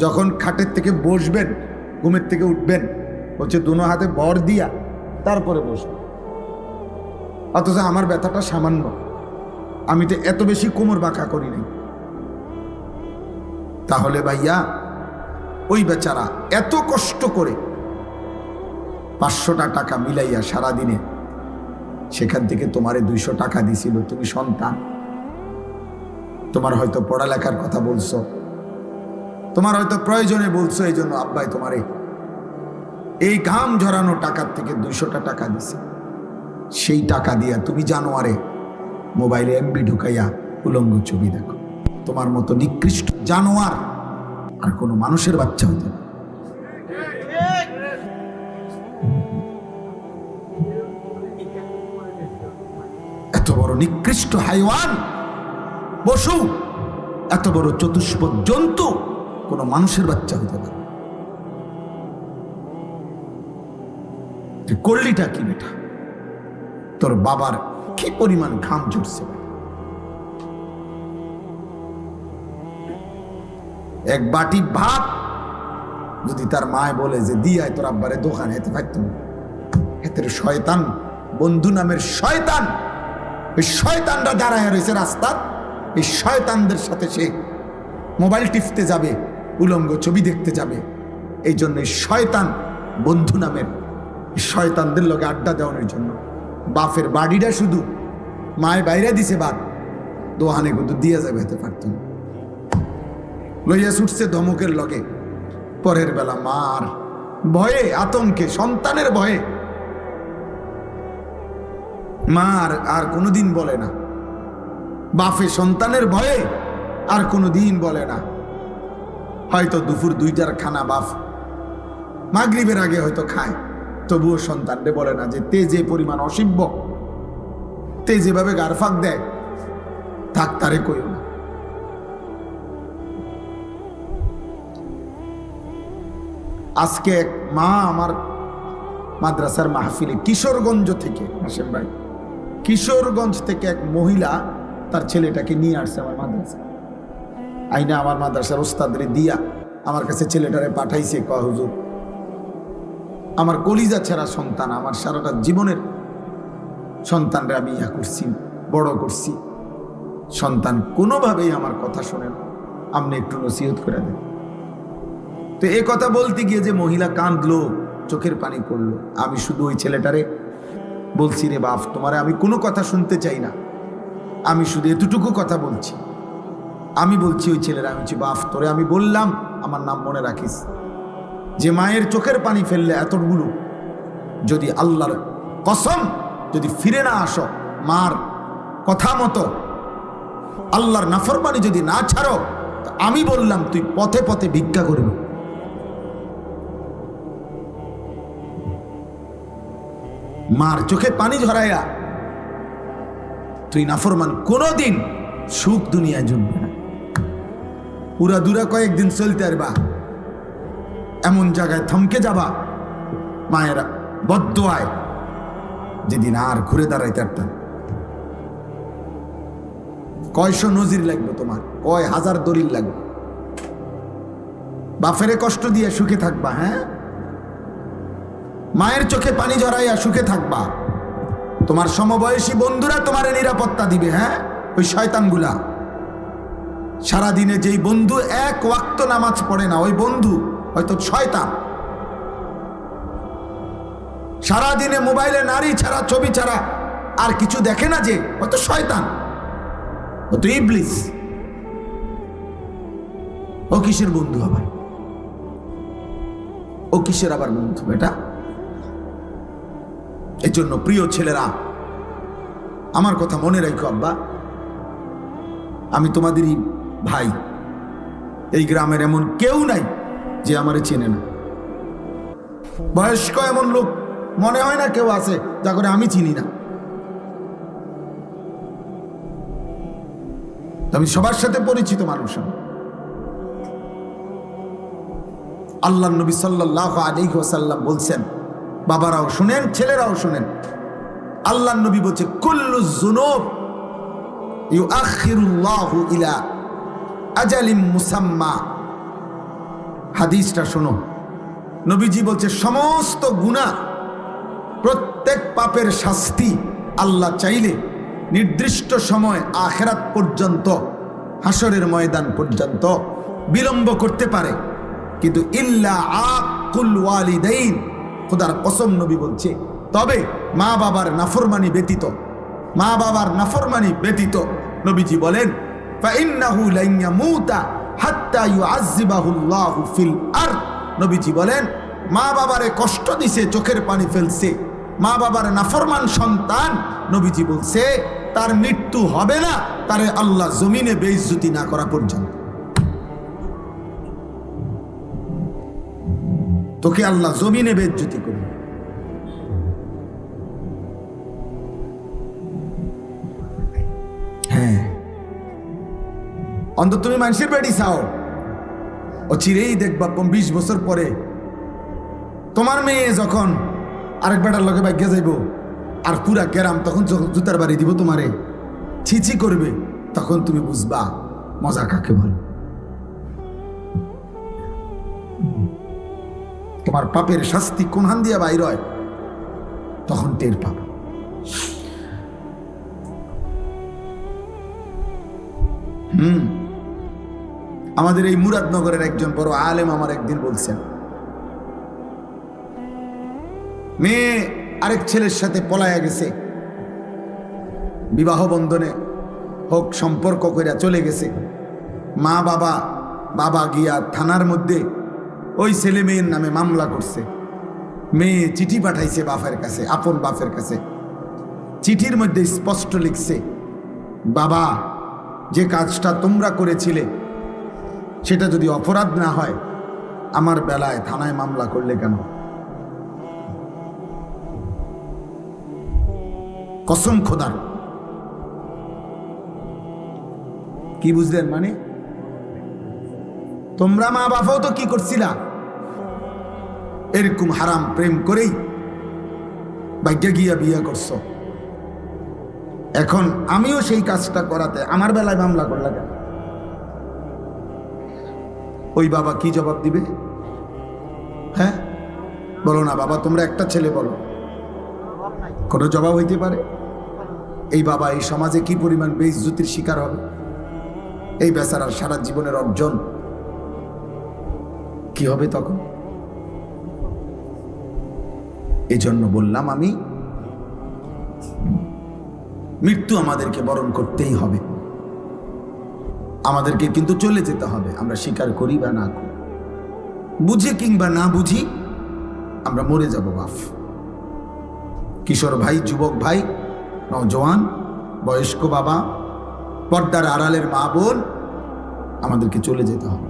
যখন খাটের থেকে বসবেন, ঘুমের থেকে উঠবেন, হচ্ছে দুনো হাতে বর দিয়া তারপরে বসবেন। অথচ আমার ব্যথাটা সামান্য, আমি তো এত বেশি কোমর বাঁকা করি নাই। তাহলে ভাইয়া ওই বেচারা এত কষ্ট করে 500টা টাকা মিলাইয়া সারাদিনে, সেখান থেকে তোমারে 200 টাকা দিছিল। তুমি সন্তান, তোমার হয়তো পড়ালেখার কথা বলছো, তোমার হয়তো প্রয়োজনে বলছো, এই জন্য আব্বাই তোমারে এই ঘাম ঝরানো টাকার থেকে 200টা টাকা দিছে। সেই টাকা দিয়া তুমি জানোয়ারে মোবাইলে এমবি ঢুকাইয়া উলঙ্গ ছবি দেখো। তোমার মতো নিকৃষ্ট জানোয়ার আর কোনো মানুষের বাচ্চা হতে না। এত বড় নিকৃষ্ট হাইওয়ান, পশু, এত বড় চতুষ্পদ জন্তু কোনো মানুষের বাচ্চা হতে পারে। করলিটা কি বেটা? তোর বাবার কি পরিমাণ ঘাম ঝরছে। এক বাটি ভাত যদি তার মায় বলে যে দিয়ায় তোর আব্বারে দোকান হেতে পারত, হেতের শয়তান বন্ধু নামের শয়তান, ওই শয়তানরা দাঁড়ায় রয়েছে রাস্তা, এই শয়তানদের সাথে সে মোবাইল টিপতে যাবে, উলঙ্গ ছবি দেখতে যাবে। এই জন্য শয়তান বন্ধু নামের শয়তানদের লগে আড্ডা দেওয়ানোর জন্য বাপের বাড়িটা শুধু মায়ের বাইরে দিছে, বাদ দোহানে কিন্তু দিয়ে যাবে হতে পারত না। লইয়া ছুটছে ধমকের লগে, পরের বেলা মার ভয়ে, আতঙ্কে, সন্তানের ভয়ে মা আর কোনোদিন বলে না, বাপে সন্তানের ভয়ে আর কোনোদিন বলে না। হয়তো দুপুর 2টার খানা বাপ মাগরিবের আগে হয়তো খায়, তবুও সন্তানরে বলে না যে তে যে পরিমাণ অসিব্য, তে যেভাবে গারফাক দেয়, থাক তারে কইও না। আজকে এক মা আমার মাদ্রাসার মাহফিলে কিশোরগঞ্জ থেকে, হাসেম ভাই, কিশোরগঞ্জ থেকে এক মহিলা তার ছেলেটাকে নিয়ে আসছে আমার মাদ্রাসা আইনা, আমার মাদ্রাসার ওস্তাদরে দিয়া আমার কাছে ছেলেটারে পাঠাইছে। কয় হুজুর, আমার কলিজা ছাড়া সন্তান, আমার সারাটা জীবনের সন্তানরে আমি ইয়া করছি, বড় করছি, সন্তান কোনোভাবেই আমার কথা শোনে না, আপনি একটু নসিহত করে দেন। তো এ কথা বলতে গিয়ে যে মহিলা কাঁদলো, চোখের পানি পড়লো, আমি শুধু ওই ছেলেটারে বলছি, রে বাপ, তোমারে আমি কোনো কথা শুনতে চাই না, আমি শুধু এতটুকু কথা বলছি। আমি বলছি ওই ছেলেরা, আমি বলছি, বাপ তোরে আমি বললাম, আমার নাম মনে রাখিস, যে মায়ের চোখের পানি ফেললে এতগুলো, যদি আল্লাহর কসম যদি ফিরে না আসো, মার কথা মতো আল্লাহর নাফরমানি যদি না ছাড়ো, আমি বললাম তুই পথে পথে ভিক্ষা করবি। মার চোখে পানি ঝরাইয়া তুই নাফরমান, কোনোদিন সুখ দুনিয়ায় জমবে না। পুরা দুরা কয়েকদিন চলতে পারবা, এমন জায়গায় থমকে যাবা মায়েরা বদদোয়ায়, যেদিন আর ঘুরে দাঁড়াইতে পারতাম। কয়শো নজির লাগবে তোমার, কয় হাজার দলিল লাগবে, বাফেরে কষ্ট দিয়ে সুখে থাকবা। হ্যাঁ, মায়ের চোখে পানি ঝরাইয়া সুখে থাকবা, তোমার সমবয়সী বন্ধুরা তোমার নিরাপত্তা দিবে। হ্যাঁ, ওই শয়তানগুলা, সারাদিনে যেই বন্ধু এক ওয়াক্ত নামাজ পড়ে না, ওই বন্ধু হয়তো শয়তান। সারাদিনে মোবাইলে নারী ছাড়া, ছবি ছাড়া আর কিছু দেখে না, যে হয়তো শয়তান, হয়তো ইবলিস। ও কিসের বন্ধু আবার, ও কিসের আবার বন্ধু বেটা? এই জন্য প্রিয় ছেলেরা, আমার কথা মনে রাখো আব্বা, আমি তোমাদেরই ভাই। এই গ্রামের এমন কেউ নাই যে আমারে চেনে না। বয়স্ক এমন লোক মনে হয় না কেউ আছে যা করে আমি চিনি না। আমি সবার সাথে পরিচিত মানুষ। আল্লাহ নবী সাল্লাল্লাহু আলাইহি ওয়াসাল্লাম বলছেন, বাবারাও শুনেন, ছেলেরাও শুনেন, আল্লাহ নবী বলছে, কুল্লু যুনুব ইউআখিরুল্লাহু ইলা আজালিম মুসাম্মা। হাদিসটা শোনো, নবীজি বলছে, সমস্ত গুনাহ, প্রত্যেক পাপের শাস্তি আল্লাহ চাইলে নির্দিষ্ট সময় আখিরাত পর্যন্ত, হাসরের ময়দান পর্যন্ত বিলম্ব করতে পারে, কিন্তু ইল্লা আকুল ওয়ালিদাইন, খোদার কসম নবী বলছে, তবে মা বাবার নাফরমানি ব্যতীত, মা বাবার নাফরমানি ব্যতীত। নবীজি বলেন, ফাইন্নাহু লান ইয়ামুতা হাত্তা ইউআযযিবাহুল্লাহু ফিল আরদ। নবীজি বলেন, মা বাবারে কষ্ট দিছে, চোখের পানি ফেলছে, মা বাবার নাফরমান সন্তান, নবীজি বলছে তার মৃত্যু হবে না, তারে আল্লাহ জমিনে বেইজ্জতি না করা পর্যন্ত। তোকে আল্লাহ জমিনে বেইজ্জতি করবে। হ্যাঁ, অন্তত তুমি মানুষের বেড়ি চাও, ও চিরেই দেখবা 20 বছর পরে তোমার মেয়ে যখন আরেক বেটার লগে ভাগ্যে যাইব, আর পুরা গ্রাম তখন জুতার বাড়ি দিব তোমারে, ছিছি করবে, তখন তুমি বুঝবা মজা কাকে বল। তোমার পাপের শাস্তি কোন হান দিয়া বাইর হয়, তখন টের পাব। আমাদের এই মুরাদনগরের একজন বড় আলেম আমার একদিন বলছেন, মেয়ে আরেক ছেলের সাথে পলায়া গেছে, বিবাহ বন্ধনে হোক সম্পর্ক কইরা চলে গেছে। মা বাবা গিয়া থানার মধ্যে ওই ছেলে মেয়ের নামে মামলা করছে। মেয়ে চিঠি পাঠাইছে বাপের কাছে, আপন বাপের কাছে। চিঠির মধ্যে স্পষ্ট লিখছে, বাবা, যে কাজটা তোমরা করেছিলে সেটা যদি অপরাধ না হয়, আমার বেলায় থানায় মামলা করলে কেন? কসম খোদার। কি বুঝলেন? মানে তোমরা মা বাবাও তো কি করছিলা? এরকম হারাম প্রেম করেই ভাগ্যে গিয়া বিয়ে করছো। এখন আমিও সেই কাজটা করাতে আমার বেলায় মামলা করলা কেন? ওই বাবা কি জবাব দিবে? হ্যাঁ বলো না বাবা, তোমরা একটা ছেলে বলো, কোনো জবাব হইতে পারে? এই বাবা এই সমাজে কি পরিমাণ বেইজ্জতির শিকার হবে? এই বেচারার সারা জীবনের অর্জন কি হবে তখন? এই জন্য বললাম আমি, মৃত্যু আমাদেরকে বরণ করতেই হবে, আমাদেরকে কিন্তু চলে যেতে হবে। আমরা স্বীকার করি বা না করি, বুঝে কিংবা না বুঝি, আমরা মরে যাব বাপ। কিশোর ভাই, যুবক ভাই, নওজওয়ান, বয়স্ক বাবা, পর্দার আড়ালের মা বোন, আমাদেরকে চলে যেতে হবে,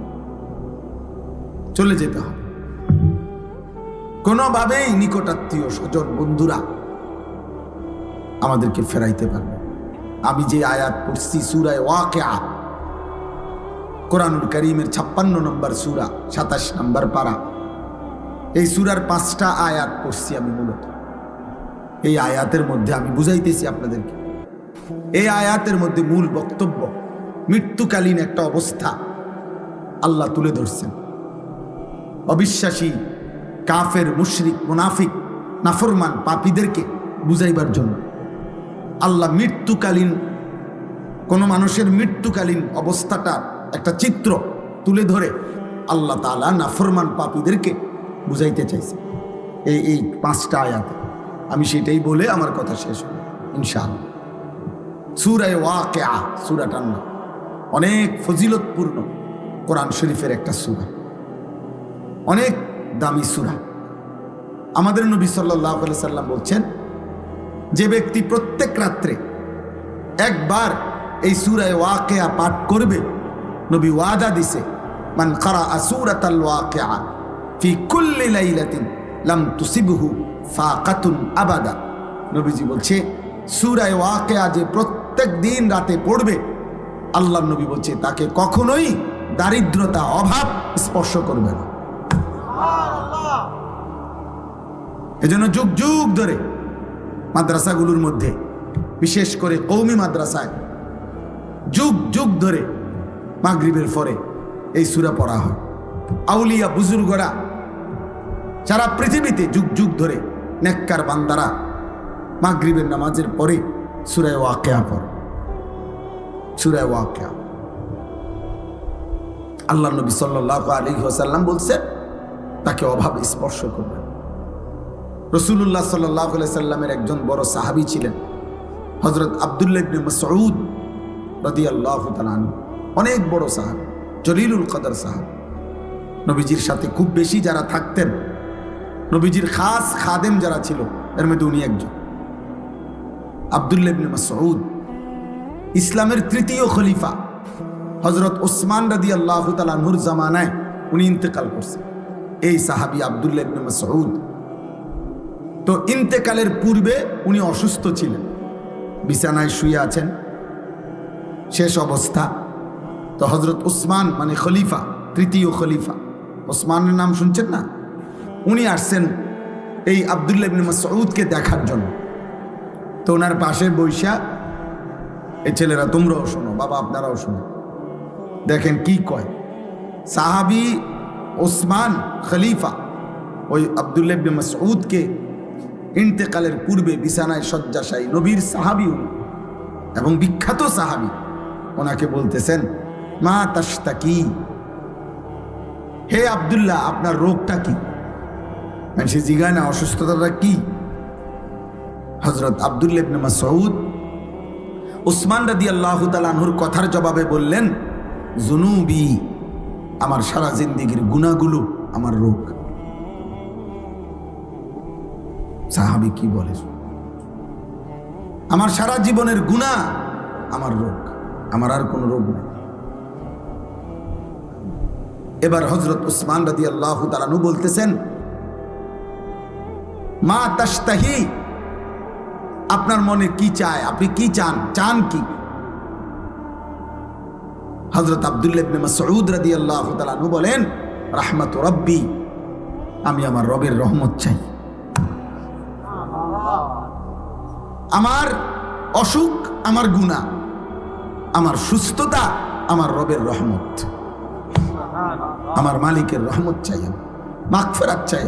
চলে যেতে হবে। কোনোভাবেই নিকটাত্মীয় স্বজন বন্ধুরা আমাদেরকে ফেরাইতে পারবে। আমি যে আয়াত পড়ছি সূরা ওয়াকিয়া, কোরআনুল কারীমের 56 নম্বর সূরা, 27 নম্বর পারা, এই সূরার 5টা আয়াত পড়ছি আমি। মূলত এই আয়াতের মধ্যে আমি বুঝাইতেছি আপনাদেরকে, এই আয়াতের মধ্যে মূল বক্তব্য মৃত্যুকালীন একটা অবস্থা আল্লাহ তুলে ধরছেন। অবিশ্বাসী, কাফের, মুশরিক, মুনাফিক, নাফরমান, পাপীদেরকে বুঝাইবার জন্য আল্লাহ মৃত্যুকালীন, কোন মানুষের মৃত্যুকালীন অবস্থাটা একটা চিত্র তুলে ধরে আল্লাহ তাআলা নাফরমান পাপীদেরকে বুঝাইতে চাইছে এই 5টা আয়াতে। আমি সেটাই বলে আমার কথা শেষ হল ইনশাআল্লাহ। সূরা ওয়াকিয়া, সূরাটার নাম, অনেক ফজিলতপূর্ণ কোরআন শরীফের একটা সূরা, অনেক দামি সূরা। আমাদের নবী সাল্লাল্লাহু আলাইহি সাল্লাম বলছেন, যে ব্যক্তি প্রত্যেক রাত্রে একবার এই সূরা ওয়াকিয়া পাঠ করবে, নবী ওয়াদা দিছে, মান ক্বারাআ সূরাতাল ওয়াকিয়া ফি কুল্লি লাইলাতিন লাম তুসিবহু ফাকাতুন আবাদা। নবীজি বলছে, সূরা ওয়াকিয়া যে প্রত্যেক দিন রাতে পড়বে, আল্লাহর নবী বলছে তাকে কখনোই দারিদ্রতা, অভাব স্পর্শ করবে না। এজন্য যুগ যুগ ধরে মাদ্রাসাগুলোর মধ্যে, বিশেষ করে কওমি মাদ্রাসায়, যুগ যুগ ধরে মাগরিবের পরে এই সূরা পড়া হয়। আউলিয়া বুজুর্গরা সারা পৃথিবীতে যুগ যুগ ধরে, নেককার বান্দারা মাগরিবের নামাজের পরে সূরা ওয়াকিয়া পড়ে। সূরা ওয়াকিয়া আল্লাহ নবী সাল্লাল্লাহু আলাইহি ওয়াসাল্লাম বলছেন তাকে অভাব স্পর্শ করবে। রাসূলুল্লাহ সাল্লাল্লাহু আলাইহি সাল্লামের একজন বড় সাহাবী ছিলেন হযরত আব্দুল্লাহ ইবনে মাসউদ রাদিয়াল্লাহু তাআলা আনহু, অনেক বড় সাহাবী, জলিলুল কদর সাহাবী। নবীজির সাথে খুব বেশি যারা থাকতেন, নবীজির খাস খাদেম যারা ছিল, এর মধ্যে উনি একজন। আব্দুল্লাহ ইবনে মাসউদ ইসলামের 3য় খলিফা হযরত ওসমান রাদিয়াল্লাহু তাআলা আনহুর জামানায় উনি ইন্তেকাল করছেন। এই সাহাবী আব্দুল্লাহ ইবনে মাসউদ, তো ইন্তেকালের পূর্বে উনি অসুস্থ ছিলেন, বিছানায় শুয়ে আছেন, শেষ অবস্থা। তো হযরত ওসমান, মানে খলিফা, 3য় খলিফা, ওসমানের নাম শুনছেন না, উনি আসছেন এই আব্দুল্লাহ ইবনে মাসউদকে দেখার জন্য। তো ওনার পাশে বৈশা, এই ছেলেরা তোমরাও শোনো, বাবা আপনারাও শোনো, দেখেন কি কয়। সাহাবী ওসমান খলিফা ওই আব্দুল্লাহ ইবনে মাসউদকে ইন্তেকালের পূর্বে বিছানায় শয্যাশায়ী, নবীর সাহাবী উনি এবং বিখ্যাত সাহাবী, ওনাকে বলতেছেন, মা তাশতাকি, হে আব্দুল্লাহ আপনার রোগটা কি? সে জিজ্ঞাসা না অসুস্থতাটা কি? হযরত আব্দুল্লাহ ইবনে মাসউদ ওসমান রাদিয়াল্লাহু তাআলা আনহুর কথার জবাবে বললেন, জুনুবি, আমার সারা জিন্দেগীর গুনাহগুলো আমার রোগ। সাহাবী কি বলে, আমার সারা জীবনের গুনাহ আমার রোগ, আমার আর কোনো রোগ নেই। এবার হযরত উসমান রাদিয়াল্লাহু তাআলা আনহু বলতেছেন, মা তাশতাহি, আপনার মনে কি চায়, আপনি কি চান, চান কি? হযরত আব্দুল্লাহ ইবনে মাসউদ রাদিয়াল্লাহু তাআলা আনহু বলেন, রাহমাতু রাব্বি, আমি আমার রবের রহমত চাই। আমার অসুখ আমার গুনাহ, আমার সুস্থতা আমার রবের রহমত, আমার মালিকের রহমত চাই, আমি মাগফিরাত চাই।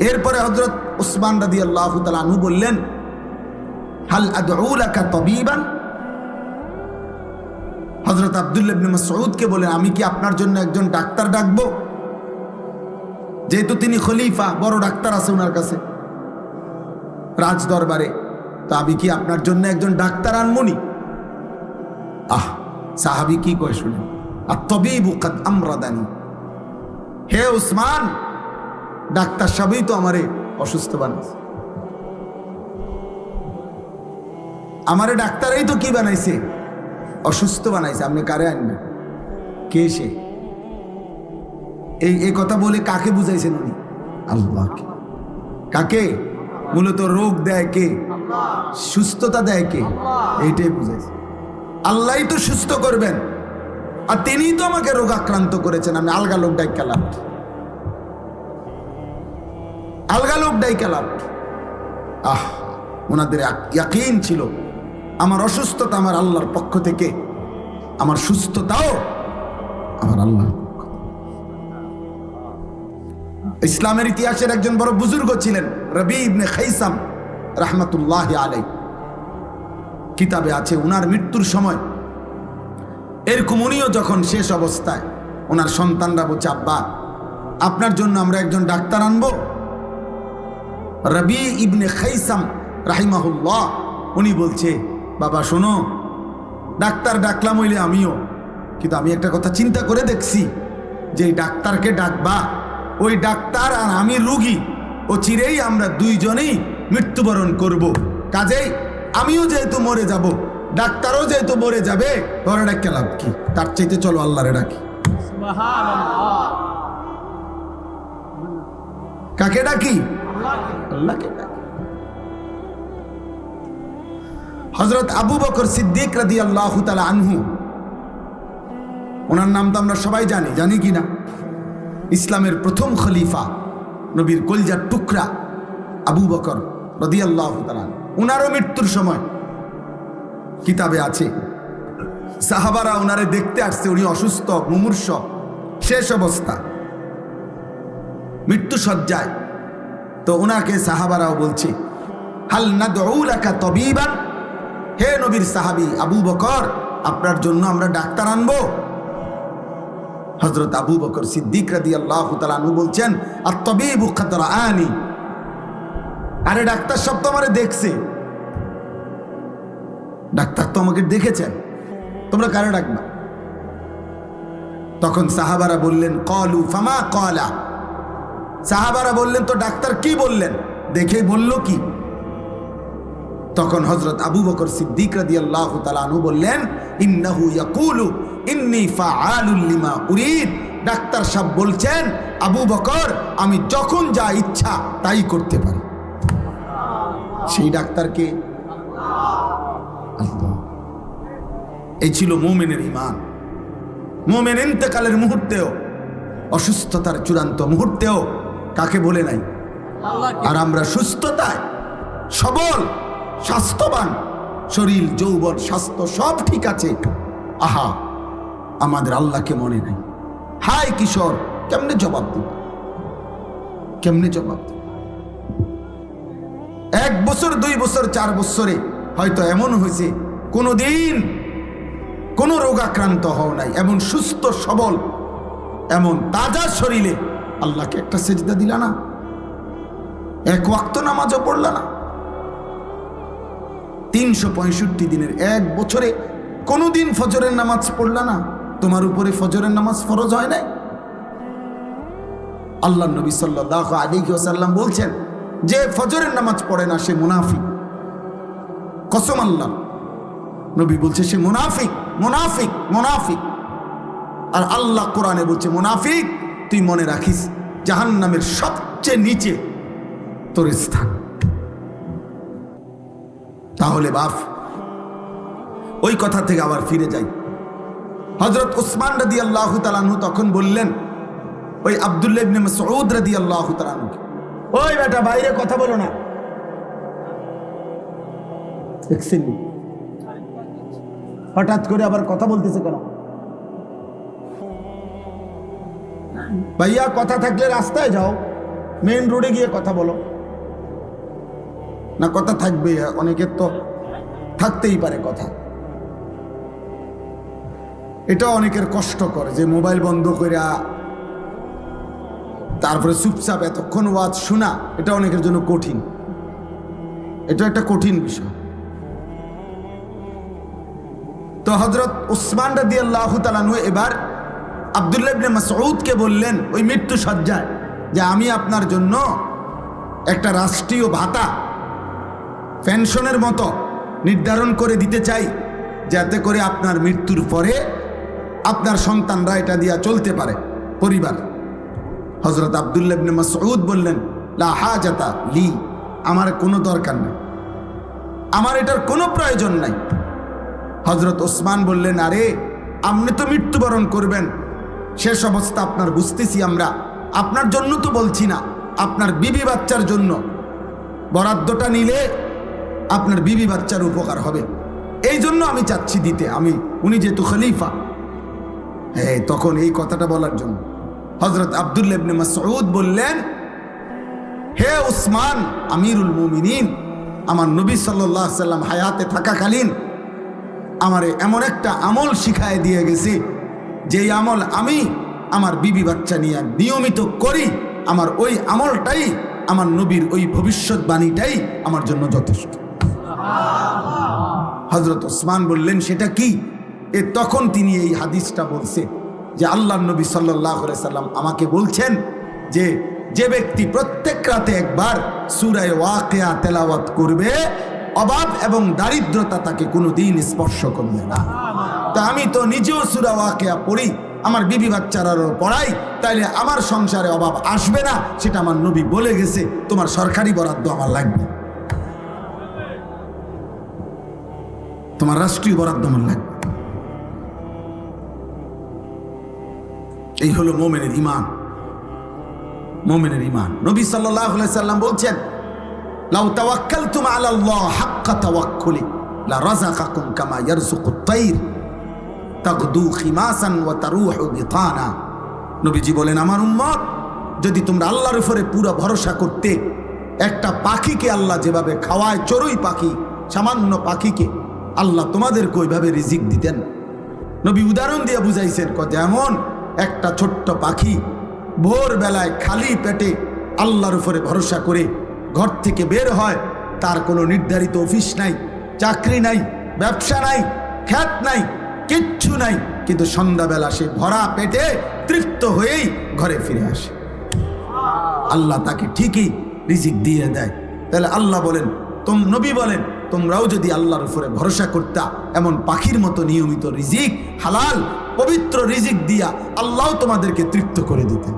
এরপরে হযরত উসমান রাদিয়াল্লাহু তাআলা আনহু বললেন, হাল আদউ লাকা তাবিবান, হযরত আব্দুল্লাহ ইবনে মাসউদকে বলেন, আমি কি আপনার জন্য একজন ডাক্তার ডাকবো? যেহেতু তিনি খলিফা, বড় ডাক্তার আছে ওনার কাছে রাজ দরবারে, তো আমি কি আপনার জন্য একজন ডাক্তার আনমনি? সাহাবী কি কয় শুনেন, আত-তাবিবু কাদ আমরাদানি, হে উসমান, ডাক্তার সাহেবই তো আমারে অসুস্থ বানাইছে, আমারে ডাক্তারই তো কি বানাইছে, অসুস্থ বানাইছে, আপনি কারে আনবেন? কে সে? এই কথা বলে কাকে বুঝাইছেন উনি? আল্লাহকে। কাকে? মূলত রোগ দেয় কে, সুস্থতা দেয় কে, এইটাই বুঝাইছে। আল্লাহই তো সুস্থ করবেন, আর তিনিই তো আমাকে রোগ আক্রান্ত করেছেন। আমি আলগা লোক ডাইকালাম, আলগা লোক ডাইকালাম। ওনাদের ইয়াকিন ছিল আমার অসুস্থতা আমার আল্লাহর পক্ষ থেকে, আমার সুস্থতাও আমার আল্লাহর পক্ষ। ইসলামের ইতিহাসের একজন বড় বুজুর্গ ছিলেন রবি ইবনে খাইসাম রাহমাতুল্লাহি আলাইহি, কিতাবে আছে ওনার মৃত্যুর সময় এরকম উনিও যখন শেষ অবস্থায়, ওনার সন্তানরা বলছে, আব্বা আপনার জন্য আমরা একজন ডাক্তার আনবো। রবি ইবনে খাইসাম রাহিমাহুল্লাহ উনি বলছে, বাবা শোনো, ডাক্তার ডাকলাম হইলে আমিও, কিন্তু আমি একটা কথা চিন্তা করে দেখছি, যে ডাক্তারকে ডাকবা, ওই ডাক্তার আর আমি রোগী, ও চিরেই আমরা দুইজনেই মৃত্যুবরণ করব। কাজেই আমিও যেহেতু মরে যাব, ডাক্তারও যেহেতু মরে যাবে, ঘরে ডাক্তার লাভ কি? তার চাইতে চলো আল্লাহরে ডাকি। কাকে ডাকি? আল্লাহকে ডাকি। হযরত আবু বকর সিদ্দিক রাদিয়াল্লাহু তাআলা আনহু, ওনার নাম তো আমরা সবাই জানি, জানি কি না? ইসলামের প্রথম খলিফা, নবীর কলিজার টুকরা আবু বকর রাদিয়াল্লাহু তাআলা, ওনারও মৃত্যুর সময় কিতাবে আছে, সাহাবারা ওনারে দেখতে আসছে, উনি অসুস্থ, মুমূর্ষ, শেষ অবস্থা, মৃত্যু সজ্জায়। তো ওনাকে সাহাবারাও বলছে, হাল নাদউ লাকা তাবিবান, হে নবীর সাহাবী আবু বকর, আপনার জন্য আমরা ডাক্তার আনবো? হযরত আবু বকর সিদ্দিক রাদিয়াল্লাহু তাআলা আনহু বলছেন, আত-তাবিবু কাদ রাআনি, আরে ডাক্তার সব তো আমারে দেখছে, ডাক্তার তো আমাকে দেখেছেন, তোমরা কারে ডাকবা? তখন সাহাবারা বললেন, ক্বালু ফামা ক্বালা, সাহাবারা বললেন, তো ডাক্তার কি বললেন, দেখে বলল কি? তখন হযরত আবু বকর সিদ্দিক রাদিয়াল্লাহু তাআলা আনহু বললেন, ইন্নাহু ইয়াকুলু ইন্নী ফাআলুল লিমা উরিদ, ডাক্তার সাহেব বলছেন, আবু বকর আমি যখন যা ইচ্ছা তাই করতে পারি। সেই ডাক্তারকে আল্লাহ। এই ছিল মুমিনের ঈমান। মুমিন ইন্তেকালের মুহূর্তেও, অসুস্থতার চূড়ান্ত মুহূর্তেও কাকে বলে নাই? আর আমরা সুস্থতায় সবল, স্বাস্থ্যবান, শরীর যৌবন স্বাস্থ্য সব ঠিক আছে, আহা আমাদের আল্লাহকে মনে নাই। হায় কিশোর, কেমনে জবাব দিব, কেমনে জবাব দিব? 1 বছর 2 বছর 4 বছরে হয়তো এমন হয়েছে কোনোদিন কোনো রোগ আক্রান্ত হও নাই, এমন সুস্থ সবল, এমন তাজা শরীরে আল্লাহকে একটা সেজদা দিলা না, 1 ওয়াক্ত নামাজও পড়লা না, 365 দিনের 1 বছরে কোনোদিন ফজরের নামাজ পড়লা না, তোমার উপরে ফজরের নামাজ ফরজ হয় নাই? আল্লাহ নবী সাল্লাল্লাহু আলাইহি ওয়াসাল্লাম বলছেন, যে ফজরের নামাজ পড়ে না সে মুনাফিক। কসম আল্লাহ, নবী বলছে সে মুনাফিক, মুনাফিক, মুনাফিক। আর আল্লাহ কোরআনে বলছে, মুনাফিক তুই মনে রাখিস জাহান্নামের সবচেয়ে নিচে তোর স্থান। তাহলে বাপ, ওই কথা থেকে আবার ফিরে যাই। হযরত উসমান রাদিয়াল্লাহু তাআলা আনহু তখন বললেন ওই আব্দুল্লাহ ইবনে মাসউদ রাদিয়াল্লাহু তাআলা আনহুকে, ওই বেটা বাইরে কথা বলো না। হঠাৎ করে আবার কথা বলতেছে কেন? ভাইয়া কথা থাকলে রাস্তায় যাও, মেইন রোডে গিয়ে কথা বলো না। কথা থাকবে, অনেকের তো থাকতেই পারে কথা। এটা অনেকের কষ্ট করে যে মোবাইল বন্ধ করে তারপরে চুপচাপ এতক্ষণ ওয়াজ শোনা, এটা অনেকের জন্য কঠিন। এটা একটা কঠিন বিষয়। তো হযরত উসমান রাদিয়াল্লাহু তাআলা আনহু এবার আব্দুল্লাহ ইবনে মাসউদকে বললেন ওই মৃত্যু সজ্জায়, যে আমি আপনার জন্য একটা রাষ্ট্রীয় ভাতা পেনশনের মতো নির্ধারণ করে দিতে চাই, যাতে করে আপনার মৃত্যুর পরে আপনার সন্তানরা এটা দিয়া চলতে পারে পরিবার। হযরত আব্দুল্লাহ ইবনে মাসউদ বললেন, লা হাজাতা লি, আমার কোনো দরকার নেই, আমার এটার কোনো প্রয়োজন নাই। হযরত ওসমান বললেন, আরে আপনি তো মৃত্যুবরণ করবেন, শেষ অবস্থা আপনার বুঝতেছি আমরা, আপনার জন্য তো বলছি না, আপনার বিবি বাচ্চার জন্য বরাদ্দটা নিলে আপনার বিবি বাচ্চার উপকার হবে, এই জন্য আমি চাচ্ছি দিতে। উনি যেহেতু খলিফা, হ্যাঁ, তখন এই কথাটা বলার জন্য হযরত আব্দুল্লাহ ইবনে মাসউদ বললেন, হে উসমান আমিরুল মুমিনিন, আমার নবী সাল্লাল্লাহু আলাইহি সাল্লাম হায়াতে থাকাকালীন আমারে এমন একটা আমল শিখায় দিয়ে গেছে, যেই আমল আমি আমার বিবি বাচ্চা নিয়ে নিয়মিত করি, আমার ওই আমলটাই, আমার নবীর ওই ভবিষ্যৎবাণীটাই আমার জন্য যথেষ্ট। হযরত ওসমান বললেন, সেটা কি? তখন তিনি এই হাদিসটা বলছে যে আল্লাহর নবী সাল্লাল্লাহু আলাইহি সাল্লাম আমাকে বলছেন যে যে ব্যক্তি প্রত্যেক রাতে একবার সূরা ওয়াকিয়া তেলাওয়াত করবে, অভাব এবং দারিদ্রতা তাকে কোনোদিন স্পর্শ করবে না। তা আমি তো নিজেও সূরা ওয়াকিয়া পড়ি, আমার বিবি বাচ্চারারও পড়াই, তাইলে আমার সংসারে অভাব আসবে না, সেটা আমার নবী বলে গেছে। তোমার সরকারি বরাদ্দ আমার লাগবে, তোমার রাষ্ট্রীয় বরাদ্দ আমার লাগবে। এই হলো মুমিনের ঈমান, মুমিনের ঈমান। নবী সাল্লাল্লাহু আলাইহি সাল্লাম বলছেন, লাউ তাওয়াক্কালতুম আলাল্লাহ হাক্কা তাওয়াক্কুলি লা রাযাকাকুম কামা ইয়ারযুকুত তাইর তাগদু খিমাসান ওয়া তারুহু বিতানা। নবীজি বলেন, আমার উম্মত, যদি তোমরা আল্লাহর উপরে পুরো ভরসা করতে, একটা পাখিকে আল্লাহ যেভাবে খাওয়ায়, চড়ুই পাখি, সামান্য পাখিকে আল্লাহ তোমাদেরকে ওইভাবে রিজিক দিতেন। নবী উদাহরণ দিয়ে বুঝাইছেন, যেমন একটা ছোট্ট পাখি ভোরবেলায় খালি পেটে আল্লাহর উপরে ভরসা করে ঘর থেকে বের হয়, তার কোনো নির্ধারিত অফিস নাই, চাকরি নাই, ব্যবসা নাই, খ্যাত নাই, কিচ্ছু নাই, কিন্তু সন্ধ্যাবেলা সে ভরা পেটে তৃপ্ত হয়েই ঘরে ফিরে আসে। আল্লাহ তাকে ঠিকই রিজিক দিয়ে দেয়। তাহলে আল্লাহ বলেন, নবী বলেন, তোমরাও যদি আল্লাহর উপরে ভরসা করতা, এমন পাখির মতো নিয়মিত রিজিক, হালাল পবিত্র রিজিক দিয়া আল্লাহ তোমাদেরকে তৃপ্ত করে দিতেন।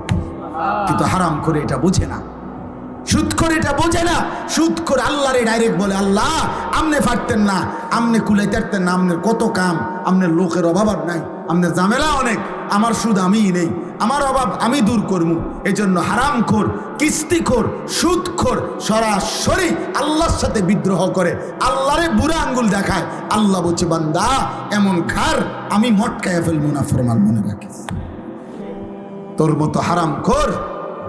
কিন্তু হারাম করে এটা বুঝে না, সুদখোর এটা বোঝে না। সুদখোর আল্লাহরে ডাইরেক্ট বলে, আল্লাহ আমনে পারতেন না, আমনে কুলাইতে পারতেন না, আমনের কত কাম, আমনের লোকের অভাব আর নাই, আমনের ঝামেলা অনেক, আমার সুদ আমিই নেই, আমার অভাব আমি দূর করবো। এই জন্য হারামখোর, কিস্তিখোর, সুদখোর সরাসরি আল্লাহর সাথে বিদ্রোহ করে, আল্লাহরে বুড়া আঙ্গুল দেখায়। আল্লাহ বলছে, বান্দা এমন খার আমি মটকায় ফেলবো না, ফরমান মনে রাখিস। তোর মতো হারামখোর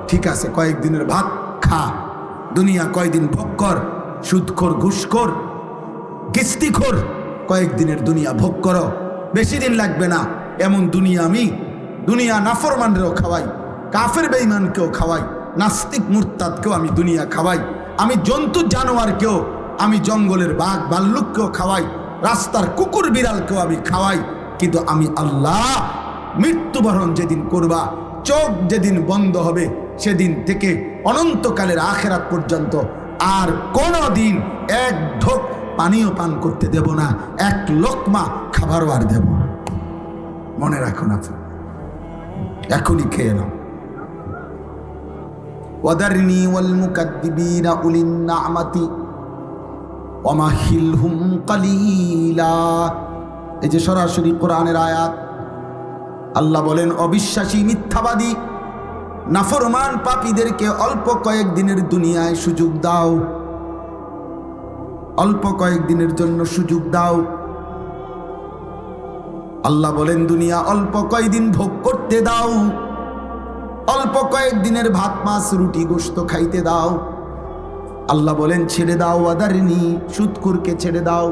ঠিক আছে, কয়েকদিনের ভাত খা, দুনিয়া কয়দিন ভোগ কর। সুদখোর, ঘুষখোর, কিস্তিখোর কয়েকদিনের দুনিয়া ভোগ করো, বেশি দিন লাগবে না। এমন দুনিয়া আমি দুনিয়া নাফরমানরেও খাওয়াই, কাফের বেঈমানকেও খাওয়াই, নাস্তিক মুরতাদকেও আমি দুনিয়া খাওয়াই, আমি জন্তু জানোয়ারকেও, আমি জঙ্গলের বাঘ ভাল্লুককেও খাওয়াই, রাস্তার কুকুর বিড়ালকেও আমি খাওয়াই, কিন্তু আমি আল্লাহ মৃত্যুবরণ যেদিন করবা, চোখ যেদিন বন্ধ হবে, সেদিন থেকে অনন্তকালের আখিরাত পর্যন্ত আর কোনো দিন এক ঢোক পানিও পান করতে দেব না, এক লোকমা খাবারও আর দেব না। মনে রাখুন, আপনার এখনই খেয়ে নাও। ওয়াদারনি ওয়াল মুকাদ্দিবিনা উলিন নি'মাতি ওয়ামাহিলহুম কালিলা। এই যে সরাসরি কোরআনের আয়াত। আল্লাহ বলেন, অবিশ্বাসী, মিথ্যাবাদী, নাফরমান পাপীদেরকে অল্প কয়েকদিনের দুনিয়ায় সুযোগ দাও, অল্প কয়েকদিনের জন্য সুযোগ দাও। আল্লাহ বলেন, দুনিয়া অল্প কয়েকদিন ভোগ করতে দাও, অল্প কয়েকদিনের ভাত মাছ রুটি গোশত খাইতে দাও। আল্লাহ বলেন, ছেড়ে দাও ওয়াদারনি, সুদখোরকে ছেড়ে দাও,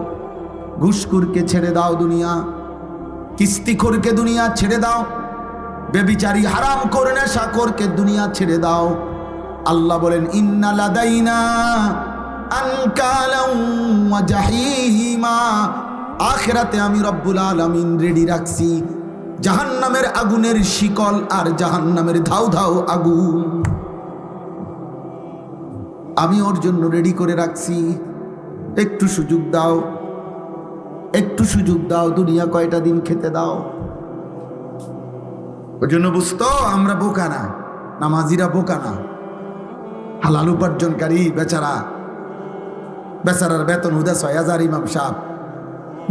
ঘুষখোরকে ছেড়ে দাও, দুনিয়া কিস্তিখোরকে দুনিয়া ছেড়ে দাও, বেবিচারী হারামখোর নেশাখোরকে দুনিয়া ছেড়ে দাও। আল্লাহ বলেন, ইন্না লাদাইনা আনকালাম ওয়া জাহিমা, আখিরাতে আমি রব্বুল আলামিন রেডি রাখছি জাহান্নামের আগুনের শিকল আর জাহান্নামের ধাউ ধাউ আগুন আমি ওর জন্য রেডি করে রাখছি। একটু সুযোগ দাও, একটু সুযোগ দাও, দুনিয়া কয়টা দিন খেতে দাও। ওই জন্য বুঝতো আমরা বোকা না, নামাজিরা বোকা না। হালাল উপার্জনকারী বেচারার বেতন হুদা ৬,০০০, ইমাম সাহেব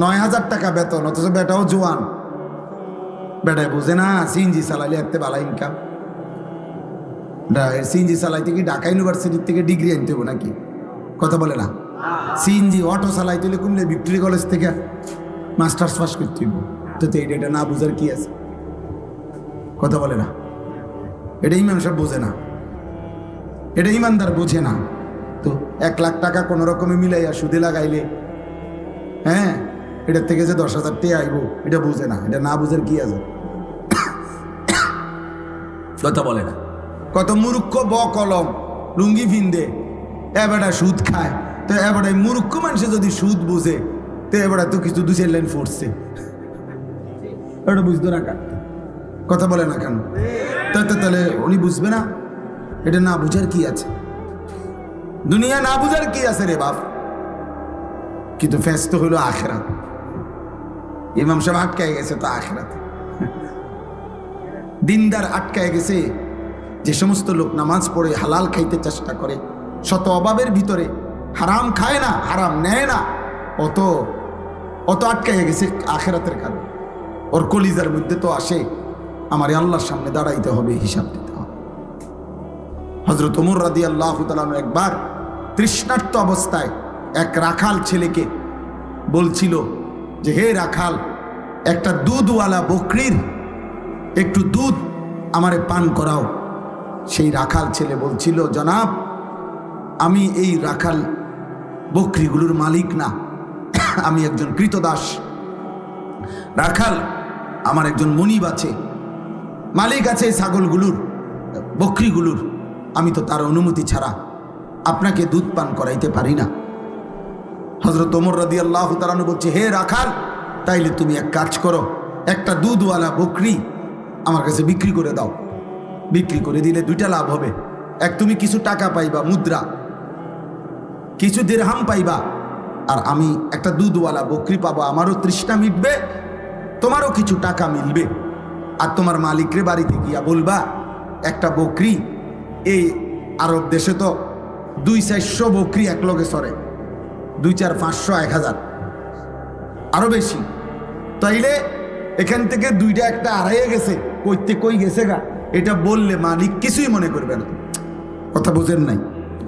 ৯,০০০ টাকা বেতন, অথচ বেটাও জোয়ান। বেটায় বুঝে না সিএনজি চালাইলে একটা ভালো ইনকাম। সিএনজি চালাইতে কি ঢাকা ইউনিভার্সিটির থেকে ডিগ্রি আনতে হবে নাকি? কথা বলে না। সিএনজি অটো চালাইতে হলে কুমিল্লা ভিক্টোরিয়া কলেজ থেকে মাস্টার্স পাস করতে হইব। তো এটা না বুঝার কি আছে? কথা বলে না। এটা ইমাম সাহেব বোঝে না, এটা ইমানদার বোঝে না। তো 1 লাখ টাকা কোনো রকমে মিলাইয়া সুদে লাগাইলে, হ্যাঁ, এটার থেকে যে 10,000 টাকা আইব, এটা বুঝে না। এটা না বুঝার কি আছে? কথা বলে না। কত মূর্খ কলম লুঙ্গি ফিন্দে এবারে সুদ খায়। তো এবারে মূর্খ মানুষে যদি সুদ বুঝে, তো এবারে তো কিছু 2-4 লাইন পড়ছে, এটা বুঝতো না কেন? কথা বলে না কেন? তাহলে উনি বুঝবে না? এটা না বুঝার কি আছে? দুনিয়া না বুঝার কি আছে রে বাপ? কিন্তু ফেস্ত হইল আখিরাত। ইমাম সাহেব আটকায় গেছে তো আখিরাত। দিনদার আটকায় গেছে। যে সমস্ত লোক নামাজ পড়ে হালাল খাইতে চেষ্টা করে, শত অভাবের ভিতরে হারাম খায় না, হারাম নেয় না, অত আটকায় গেছে আখিরাতের কারণে। ওর কলিজার মধ্যে তো আসে আমার আল্লাহর সামনে দাঁড়াইতে হবে, হিসাব দিতে হবে। হযরত ওমর রাদিয়াল্লাহু তাআলা একবার তৃষ্ণার্ত অবস্থায় এক রাখাল ছেলেকে বলছিল যে, হে রাখাল, একটা দুধওয়ালা বকরির একটু দুধ আমারে পান করাও। সেই রাখাল ছেলে বলছিল, জনাব, আমি এই রাখাল বকরিগুলোর মালিক না, আমি একজন কৃতদাস। রাখাল আমার একজন মনিব আছে, মালিক আছে এই ছাগলগুলোর, বকরিগুলোর। আমি তো তার অনুমতি ছাড়া আপনাকে দুধ পান করাইতে পারি না। হযরত ওমর রাদিয়াল্লাহু তাআলা বলছে, হে রাখাল, তাইলে তুমি এক কাজ করো, একটা দুধওয়ালা বকরি আমার কাছে বিক্রি করে দাও। বিক্রি করে দিলে 2টা লাভ হবে। এক, তুমি কিছু টাকা পাইবা, মুদ্রা, কিছু দিরহাম পাইবা, আর আমি একটা দুধওয়ালা বকরি পাবো। আমারও তৃষ্ণা মিটবে, তোমারও কিছু টাকা মিলবে। আর তোমার মালিকরে বাড়িতে গিয়া বলবা, একটা বকরি, এই আরব দেশে তো 200-400 বকরি এক লগে সরে, 2-4-500 1000 আরো বেশি। তাইলে এখান থেকে 2টা একটা হারাইয়া গেছে, কই গেছে গা, এটা বললে মালিক কিছুই মনে করবে না। কথা বুঝেন নাই?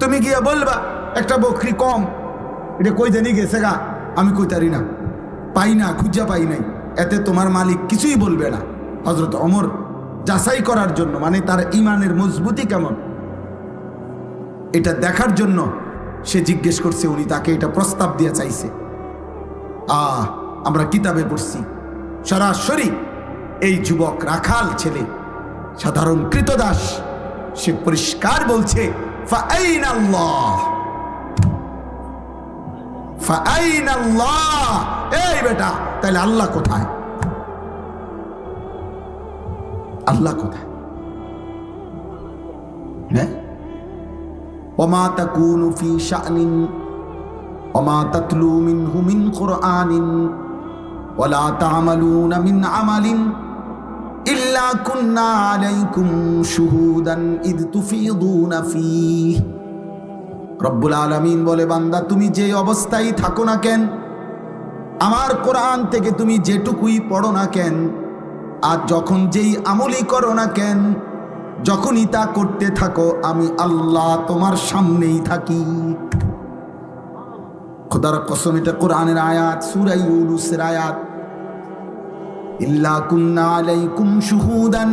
তুমি গিয়া বলবা একটা বকরি কম, এটা কই জানি গেছে গা, আমি কইতারি না, পাই না, খুঁজা পাই নাই, এতে তোমার মালিক কিছুই বলবে না। হযরত ওমর যাচাই করার জন্য, মানে তার ইমানের মজবুতি কেমন এটা দেখার জন্য সে জিজ্ঞেস করছে, উনি তাকে এটা প্রস্তাব দিয়ে চাইছে। আমরা কিতাবে পড়ছি সরাসরি এই যুবক রাখাল ছেলে, সাধারণ কৃতদাস, সে পরিষ্কার বলছে, ফাআইনাল্লাহ, ফাআইনাল্লাহ, এই বেটা, তাহলে আল্লাহ কোথায়? আল্লাহ কোথায়? হ্যাঁ, ওমা তাকুনু ফি শানিন ওমা তাতলু মিনহু মিন কুরআনিন ওয়ালা তা'মালুনা মিন আমালিন ইল্লা কুন্না আলাইকুম শুহুদান ইদ তুফিদুনা ফীহি। রব্বুল আলামিন বলে, বান্দা তুমি যে অবস্থায় থাকো না কেন, আমার কোরআন থেকে তুমি যেটুকুই পড়ো না কেন, আর যখন যেই আমলই করো না কেন, যখনই তা করতে থাকো, আমি আল্লাহ তোমার সামনেই থাকি। খোদার কসম, এটা কোরআনের আয়াত, সূরা ইউনূসের আয়াত। ইল্লা কুন্না আলাইকুম শুহুদান।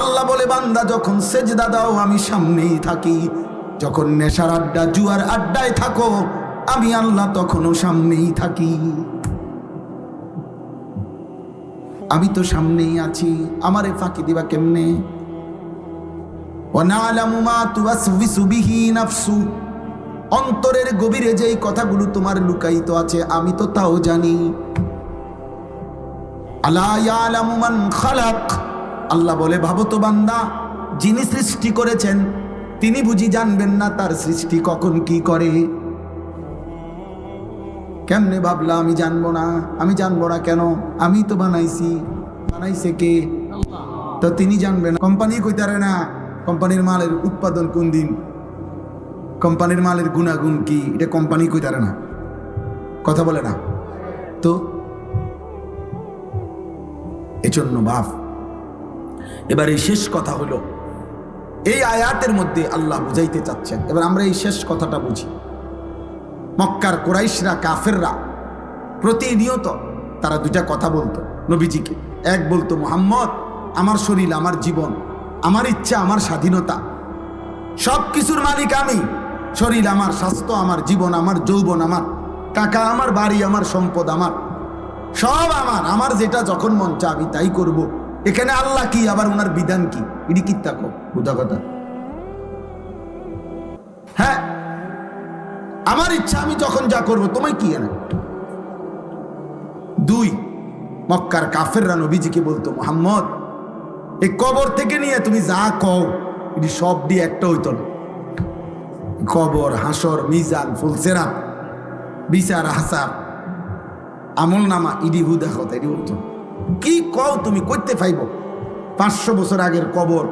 আল্লাহ বলে, বান্দা যখন সেজদা দাও আমি সামনেই থাকি, যখন নেশার আড্ডা জুয়ার আড্ডায় থাকো আমি আল্লাহ তখনও সামনেই থাকি। আমি তো সামনেই আছি, আমারে ফাঁকি দিবা কেমনে? ওয়ানালামু মা তুওয়াসওয়িসু বিহি নাফসু। অন্তরের গভীরে যেই কথাগুলো তোমার লুকায়িত আছে আমি তো তাও জানি। আলা ইয়ালামু মান খালাক। আল্লাহ বলে, ভাবো তো বান্দা, যিনি সৃষ্টি করেছেন তিনি বুঝি জানবেন না তার সৃষ্টি কখন কি করে? কেমনে ভাবলা আমি জানবো না? আমি জানবো না কেন? আমি তো বানাইছি। বানাইছে কে? তো তিনি জানবেন? কোম্পানি কইতারে না কোম্পানির মালের উৎপাদন কোন দিন, কোম্পানির মালের গুণাগুণ কি, এটা কোম্পানি কইতারে না, কথা বলে না তো। এজন্য বাপ, এবার এই শেষ কথা হলো, এই আয়াতের মধ্যে আল্লাহ বুঝাইতে চাচ্ছেন। এবার আমরা এই শেষ কথাটা বুঝি। মক্কার কুরাইশরা, কাফেররা প্রতিনিয়ত তারা দুইটা কথা বলতো নবীজিকে। এক বলতো, মুহাম্মদ আমার শরীর, আমার জীবন, আমার ইচ্ছা, আমার স্বাধীনতা, সব কিছুর মালিক আমি। শরীর আমার, স্বাস্থ্য আমার, জীবন আমার, যৌবন আমার, টাকা আমার, বাড়ি আমার, সম্পদ আমার, সব আমার। আমার যেটা যখন মন চা আমি তাই করব। এখানে আল্লাহ কি, আবার ওনার বিধান কি? এটি কি থাকো বুঝা কথা? হ্যাঁ, আমার ইচ্ছা আমি যখন যা করবো, তোমায় কি এনে? দুই, মক্কার কাফেররা নবীজিকে বলতো, মুহাম্মদ এই কবর থেকে নিয়ে তুমি যা কও এটি সব দিয়ে একটা হইতো না। কবর, হাসর, মিজান, ফুলসেরাত, বিচার, হাসাব, আমল নামা, ইডি হুদা কথা এটি বলতো। কি কও তুমি, করতে পাইব? 500 বছর আগের কবর,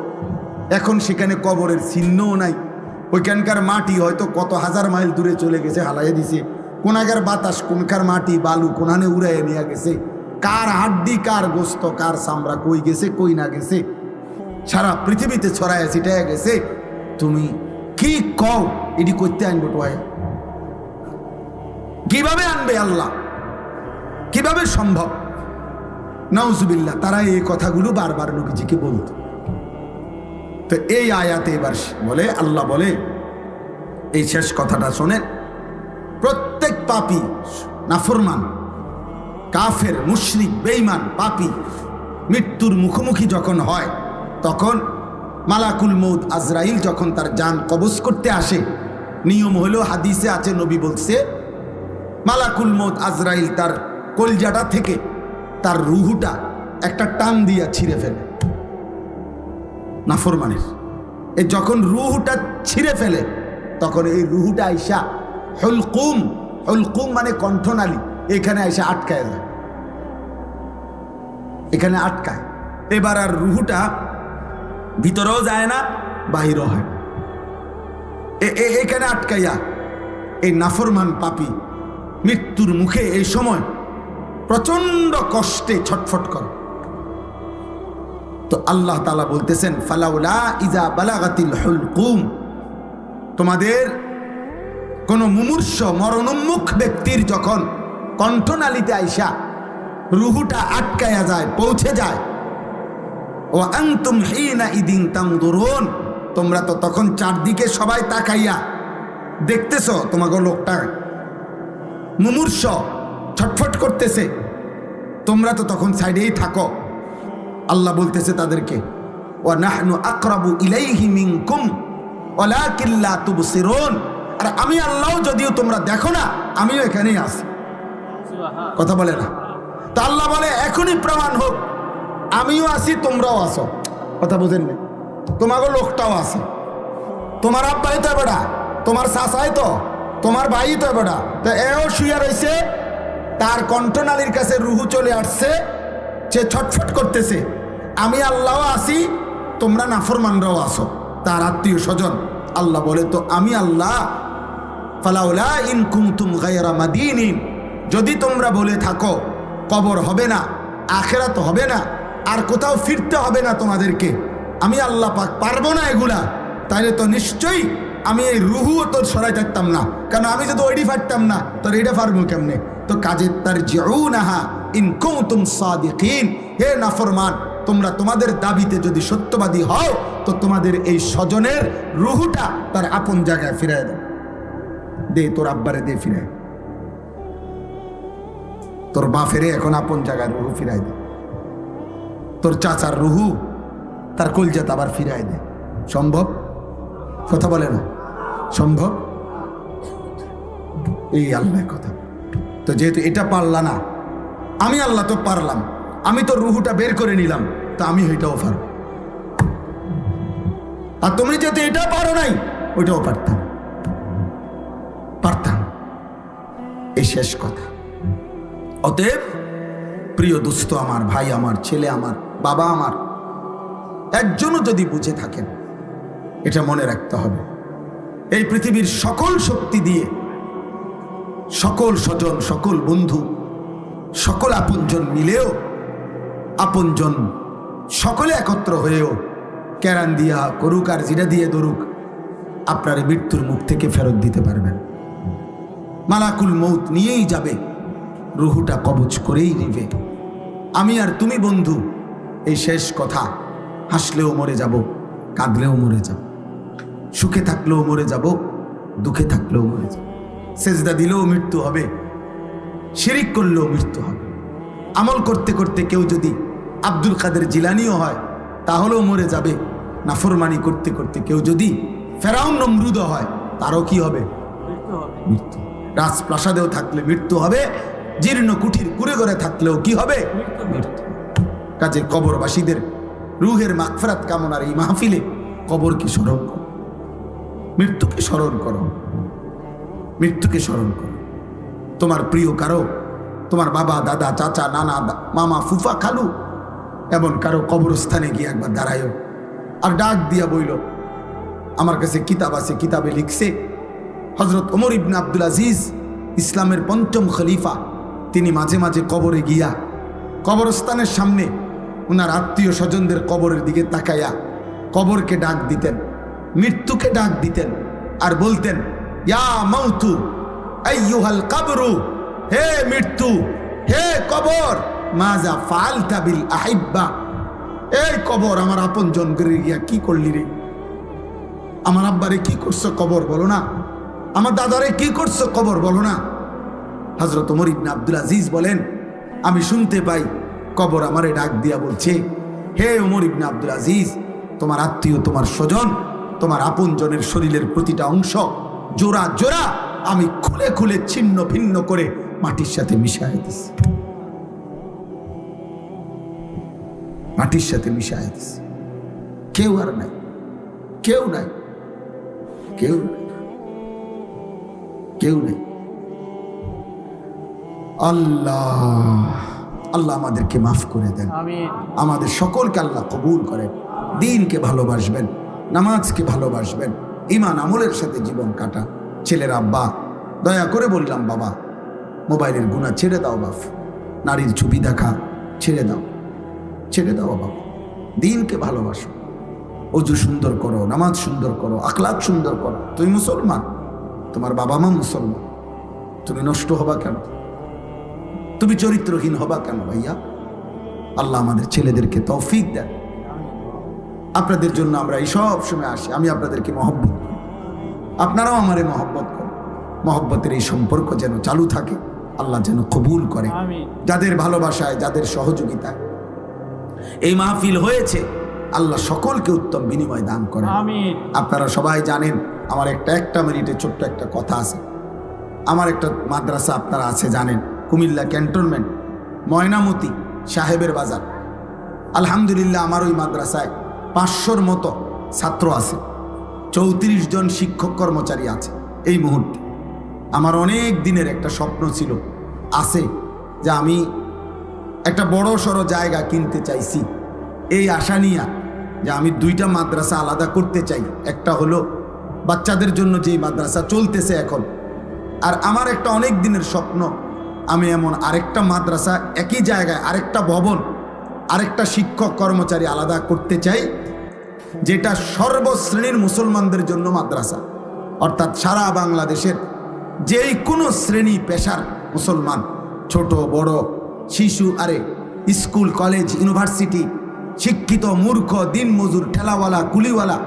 এখন সেখানে কবরের চিহ্নও নাই। ওইখানকার মাটি হয়তো কত হাজার মাইল দূরে চলে গেছে, হালাইয়া দিছে। কোনাকার বাতাস, কোনকার মাটি, বালু কোনানে উড়াইয়া নিয়ে গেছে। কার হাড্ডি, কার গোস্ত, কার চামড়া কই গেছে, কই না গেছে, সারা পৃথিবীতে ছড়াইয়া ছিটাইয়া গেছে। তুমি কি কও এটি করতে আনবো? টোয়া কিভাবে আনবে আল্লাহ? কিভাবে সম্ভব? নাউজুবিল্লাহ। তারা এই কথাগুলো বারবার নবীজিকে বলত। তো এই আয়াতে এবার বলে, আল্লাহ বলে, এই শেষ কথাটা শোনেন, প্রত্যেক পাপী, নাফরমান, কাফের, মুশরিক, বেঈমান, পাপী মৃত্যুর মুখোমুখি যখন হয়, তখন মালাকুল মউত আজরাইল যখন তার জান কবজ করতে আসে, নিয়ম হলো, হাদিসে আছে, নবী বলছে, মালাকুল মউত আজরাইল তার কলজাটা থেকে তার রুহুটা একটা টান দিয়া ছিঁড়ে ফেলে। নাফরমানের এই যখন রুহুটা ছিঁড়ে ফেলে, তখন এই রুহুটা আইসা হুলকুম, হুলকুম মানে কণ্ঠনালী, এখানে আইসা আটকায় যায়, এখানে আটকায়। এবার আর রুহুটা ভিতরেও যায় না, বাহিরও হয়, এখানে আটকাইয়া এই নাফরমান পাপী মৃত্যুর মুখে এই সময় প্রচন্ড কষ্টে ছটফট করে। তো আল্লাহ তাআলা বলতেছেন, ফালাউলা ইজা বালাগাতিল হুলকুম, তোমাদের কোন মুমূর্ষ মরণোন্মুখ ব্যক্তির যখন কণ্ঠনালীতে আইসা রুহুটা আটকায়া যায়, পৌঁছে যায়, ও আনতুম হিনা ইদিন তানদুরুন, তোমরা তো তখন চারদিকে সবাই তাকাইয়া দেখতেছো তোমাকে লোকটা মুমূর্ষ ছটফট করতেছে, তোমরা তো তখন সাইডেই থাকো। আল্লাহ বলতেছে তাদেরকে, ওয়া নাহনু আকরাবু ইলাইহি মিনকুম ওয়ালাকিন লা তুবসিরুন, আর আমি আল্লাহ যদিও তোমরা দেখো না, আমিও এখানেই আছি। কথা বলে না? তো আল্লাহ বলে, এখনই প্রমাণ হোক আমিও আছি, তোমরাও আছো। কথা বুঝেন না? তোমাকে লোকটাও আছে। তোমার আব্বাই তো বেটা, তোমার চাচাই তো, তোমার ভাই তো বেটা। তো এও শুয়ে রয়েছে, তার কণ্ঠনালীর কাছে রুহু চলে আসছে, সে ছটফট করতেছে। আমি আল্লাহ আছি, তোমরা নাফরমানরাও আছো, তার আত্মীয় স্বজন। আল্লাহ বলে, তো আমি আল্লাহ ফালাউলা ইন কুনতুম গায়রা মাদিনিন, যদি তোমরা বলে থাকো কবর হবে না, আখিরাত হবে না, আর কোথাও ফিরতে হবে না তোমাদেরকে, আমি আল্লাহ পাক পারবো না এগুলা, তাহলে তো নিশ্চয়ই আমি এই রুহুও তোর সরাই থাকতাম না। কারণ আমি যদি ওইটি পারতাম না, তোর এইটা পারবো কেমনে? তো কাজে তার জিউনাহা ইন কুনতুম সাদিকিন, হে নাফরমান, তোমরা তোমাদের দাবিতে যদি সত্যবাদী হও, তো তোমাদের এই স্বজনের রুহুটা তার আপন জায়গায় ফিরায় দাও। দে তোর আব্বারে দে ফিরায়, তোর বাপেরে এখন আপন জায়গায় রুহু ফিরাই দে, তোর চাচার রুহু তার কলজাত আবার ফিরাই দে। সম্ভব? কথা বলে না সম্ভব? এই আল্লাহর কথা। তো যেহেতু এটা পারলা না, আমি আল্লাহ তো পারলাম, আমি তো রুহুটা বের করে নিলাম, তো আমি ওইটাও পারব। আর তুমি যেহেতু এটা পারো নাই, ওইটাও পারতাম। এই শেষ কথা। অতএব প্রিয় দোস্ত আমার, ভাই আমার, ছেলে আমার, বাবা আমার, একজনও যদি বুঝে থাকেন, এটা মনে রাখতে হবে, এই পৃথিবীর সকল শক্তি দিয়ে, সকল স্বজন, সকল বন্ধু, সকল আপনজন মিলেও, আপনজন সকলে একত্র হয়েও কেরান দিয়া করুক আর জিরা দিয়ে ধরুক, আপনার মৃত্যুর মুখ থেকে ফেরত দিতে পারবেন। মালাকুল মৌত নিয়েই যাবে, রুহুটা কবজ করেই নিবে। আমি আর তুমি বন্ধু, এই শেষ কথা, হাসলেও মরে যাব, কাঁদলেও মরে যাব, সুখে থাকলেও মরে যাব, দুঃখে থাকলেও মরে যাব। সেজদা দিলেও মৃত্যু হবে, শিরিক করলেও মৃত্যু হবে। আমল করতে করতে কেউ যদি আব্দুল কাদের জিলানিও হয়, তাহলেও মরে যাবে। নাফরমানি করতে করতে কেউ যদি ফেরাউন নমরুদ হয়, তারও কি হবে? মৃত্যু। রাজপ্রাসাদেও থাকলে মৃত্যু হবে, জীর্ণ কুঠির কুড়ে ঘরে থাকলেও কি হবে? মৃত্যু। কাজে কবরবাসীদের রুহের মাগফিরাত কামনার এই মাহফিলে কবরকে স্মরণ করো, মৃত্যুকে স্মরণ করো, মৃত্যুকে স্মরণ করো। তোমার প্রিয় কারো, তোমার বাবা, দাদা, চাচা, নানা, মামা, ফুফা, খালু, এমন কারো কবরস্থানে গিয়ে একবার দাঁড়ায়ও, আর ডাক দিয়া বইল। আমার কাছে কিতাব আছে, কিতাবে লিখছে হযরত ওমর ইবনে আব্দুল আজিজ, ইসলামের পঞ্চম খলিফা, তিনি মাঝে মাঝে কবরে গিয়া কবরস্থানের সামনে ওনার আত্মীয় স্বজনদের কবরের দিকে তাকাইয়া কবরকে ডাক দিতেন, মৃত্যুকে ডাক দিতেন, আর বলতেন, ইয়া মাউতু আইয়ুহাল কবরু, হে মৃত্যু, হে কবর, মাজা ফাআলতা বিল আহিব্বা, এই কবর আমার আপন জন করে গিয়া কি করলি রে? আমার আব্বারে কি করছো কবর বলো না? আমার দাদারে কি করছো কবর বলো না? হযরত ওমর ইবনে আব্দুল আজিজ বলেন, আমি শুনতে পাই কবর আমারে ডাক দিয়া বলছে, হে ওমর ইবনে আব্দুল আজিজ, তোমার আত্মীয়, তোমার স্বজন, তোমার আপন জনের শরীরের প্রতিটা অংশ জোড়া জোড়া আমি খুলে খুলে ছিন্ন ভিন্ন করে মাটির সাথে মিশাই দিছি, মাটির সাথে মিশাই দিছি। কেউ আর নাই, কেউ নাই, কেউ কেউ নেই। আল্লাহ আল্লাহ আমাদেরকে মাফ করে দেন, আমাদের সকলকে আল্লাহ কবুল করেন। দ্বীনকে ভালোবাসবেন, নামাজকে ভালোবাসবেন, ঈমান আমলের সাথে জীবন কাটা। ছেলের আব্বা, দয়া করে বললাম, বাবা মোবাইলের গুনাহ ছেড়ে দাও, বাপ নারীর ছবি দেখা ছেড়ে দাও, ছেড়ে দাও বাবা। দ্বীনকে ভালোবাসো, ওযু সুন্দর করো, নামাজ সুন্দর করো, আখলাক সুন্দর করো। তুমি মুসলমান, তোমার বাবা মা মুসলমান, তুমি নষ্ট হবা কেন? তুমি চরিত্রহীন হবা কেন ভাইয়া? আল্লাহ আমাদের ছেলেদেরকে তৌফিক দেন। আপনাদের জন্য আমরা এই সব সময় আসি, আমি আপনাদেরকে মহব্বত করি, আপনারাও আমারে মহব্বত করেন। মহব্বতের এই সম্পর্ক যেন চালু থাকে, আল্লাহ যেন কবুল করে। যাদের ভালোবাসায়, যাদের সহযোগিতায় এই মাহফিল হয়েছে, আল্লাহ সকলকে উত্তম বিনিময় দান করেন। আপনারা সবাই জানেন, আমার একটা মিনিটে ছোট্ট একটা কথা আছে। আমার একটা মাদ্রাসা আপনারা আছে জানেন, কুমিল্লা ক্যান্টনমেন্ট, ময়নামতি সাহেবের বাজার, আলহামদুলিল্লাহ আমার ওই মাদ্রাসায় 500-র মতো ছাত্র আছে, 34 জন শিক্ষক কর্মচারী আছে। এই মুহূর্তে আমার অনেক দিনের একটা স্বপ্ন ছিল, আছে, যে আমি একটা বড় সড়ো জায়গা কিনতে চাইছি। এই আশা নিয়ে যে আমি 2টা মাদ্রাসা আলাদা করতে চাই। একটা হলো বাচ্চাদের জন্য যেই মাদ্রাসা চলতেছে এখন, আর আমার একটা অনেক দিনের স্বপ্ন, আমি এমন আরেকটা মাদ্রাসা একই জায়গায়, আরেকটা ভবন, আরেকটা শিক্ষক কর্মচারী আলাদা করতে চাই, যেটা সর্বশ্রেণীর মুসলমানদের জন্য মাদ্রাসা। অর্থাৎ সারা বাংলাদেশের যেই কোনো শ্রেণী পেশার মুসলমান, ছোট বড়, শিশু, আরে স্কুল কলেজ ইউনিভার্সিটি, শিক্ষিত মূর্খ, দিন মজুর, ঠেলাওয়ালা, কুলিওয়ালা,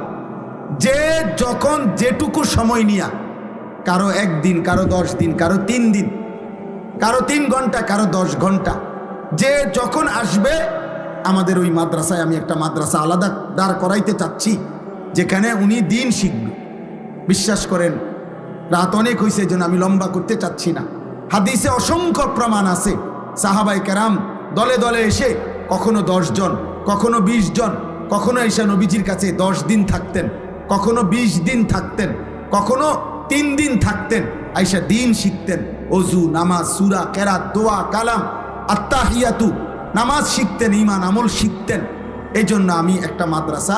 যে যখন যেটুকু সময় নিয়া, কারো 1 দিন, কারো 10 দিন, কারো 3 দিন, কারো 3 ঘন্টা, কারো 10 ঘন্টা, যে যখন আসবে আমাদের ওই মাদ্রাসায় আমি একটা মাদ্রাসা আলাদা দাঁড় করাইতে চাচ্ছি, যেখানে উনি দিন শিখবে। বিশ্বাস করেন, রাত অনেক হয়েছে, যেন আমি লম্বা করতে চাচ্ছি না। হাদিসে অসংখ্য প্রমাণ আছে, সাহাবায়ে কেরাম দলে দলে এসে কখনো 10 জন, কখনো 20 জন, কখনো এসে নবীজির কাছে 10 দিন থাকতেন, কখনো 20 দিন থাকতেন, কখনো 3 দিন থাকতেন, আইসা দিন শিখতেন। অজু, নামাজ, সূরা, কেরাত, দোয়া, কালাম, আত্তাহিয়াতু, নামাজ শিখতেন, ঈমান আমল শিখতেন। এই জন্য আমি একটা মাদ্রাসা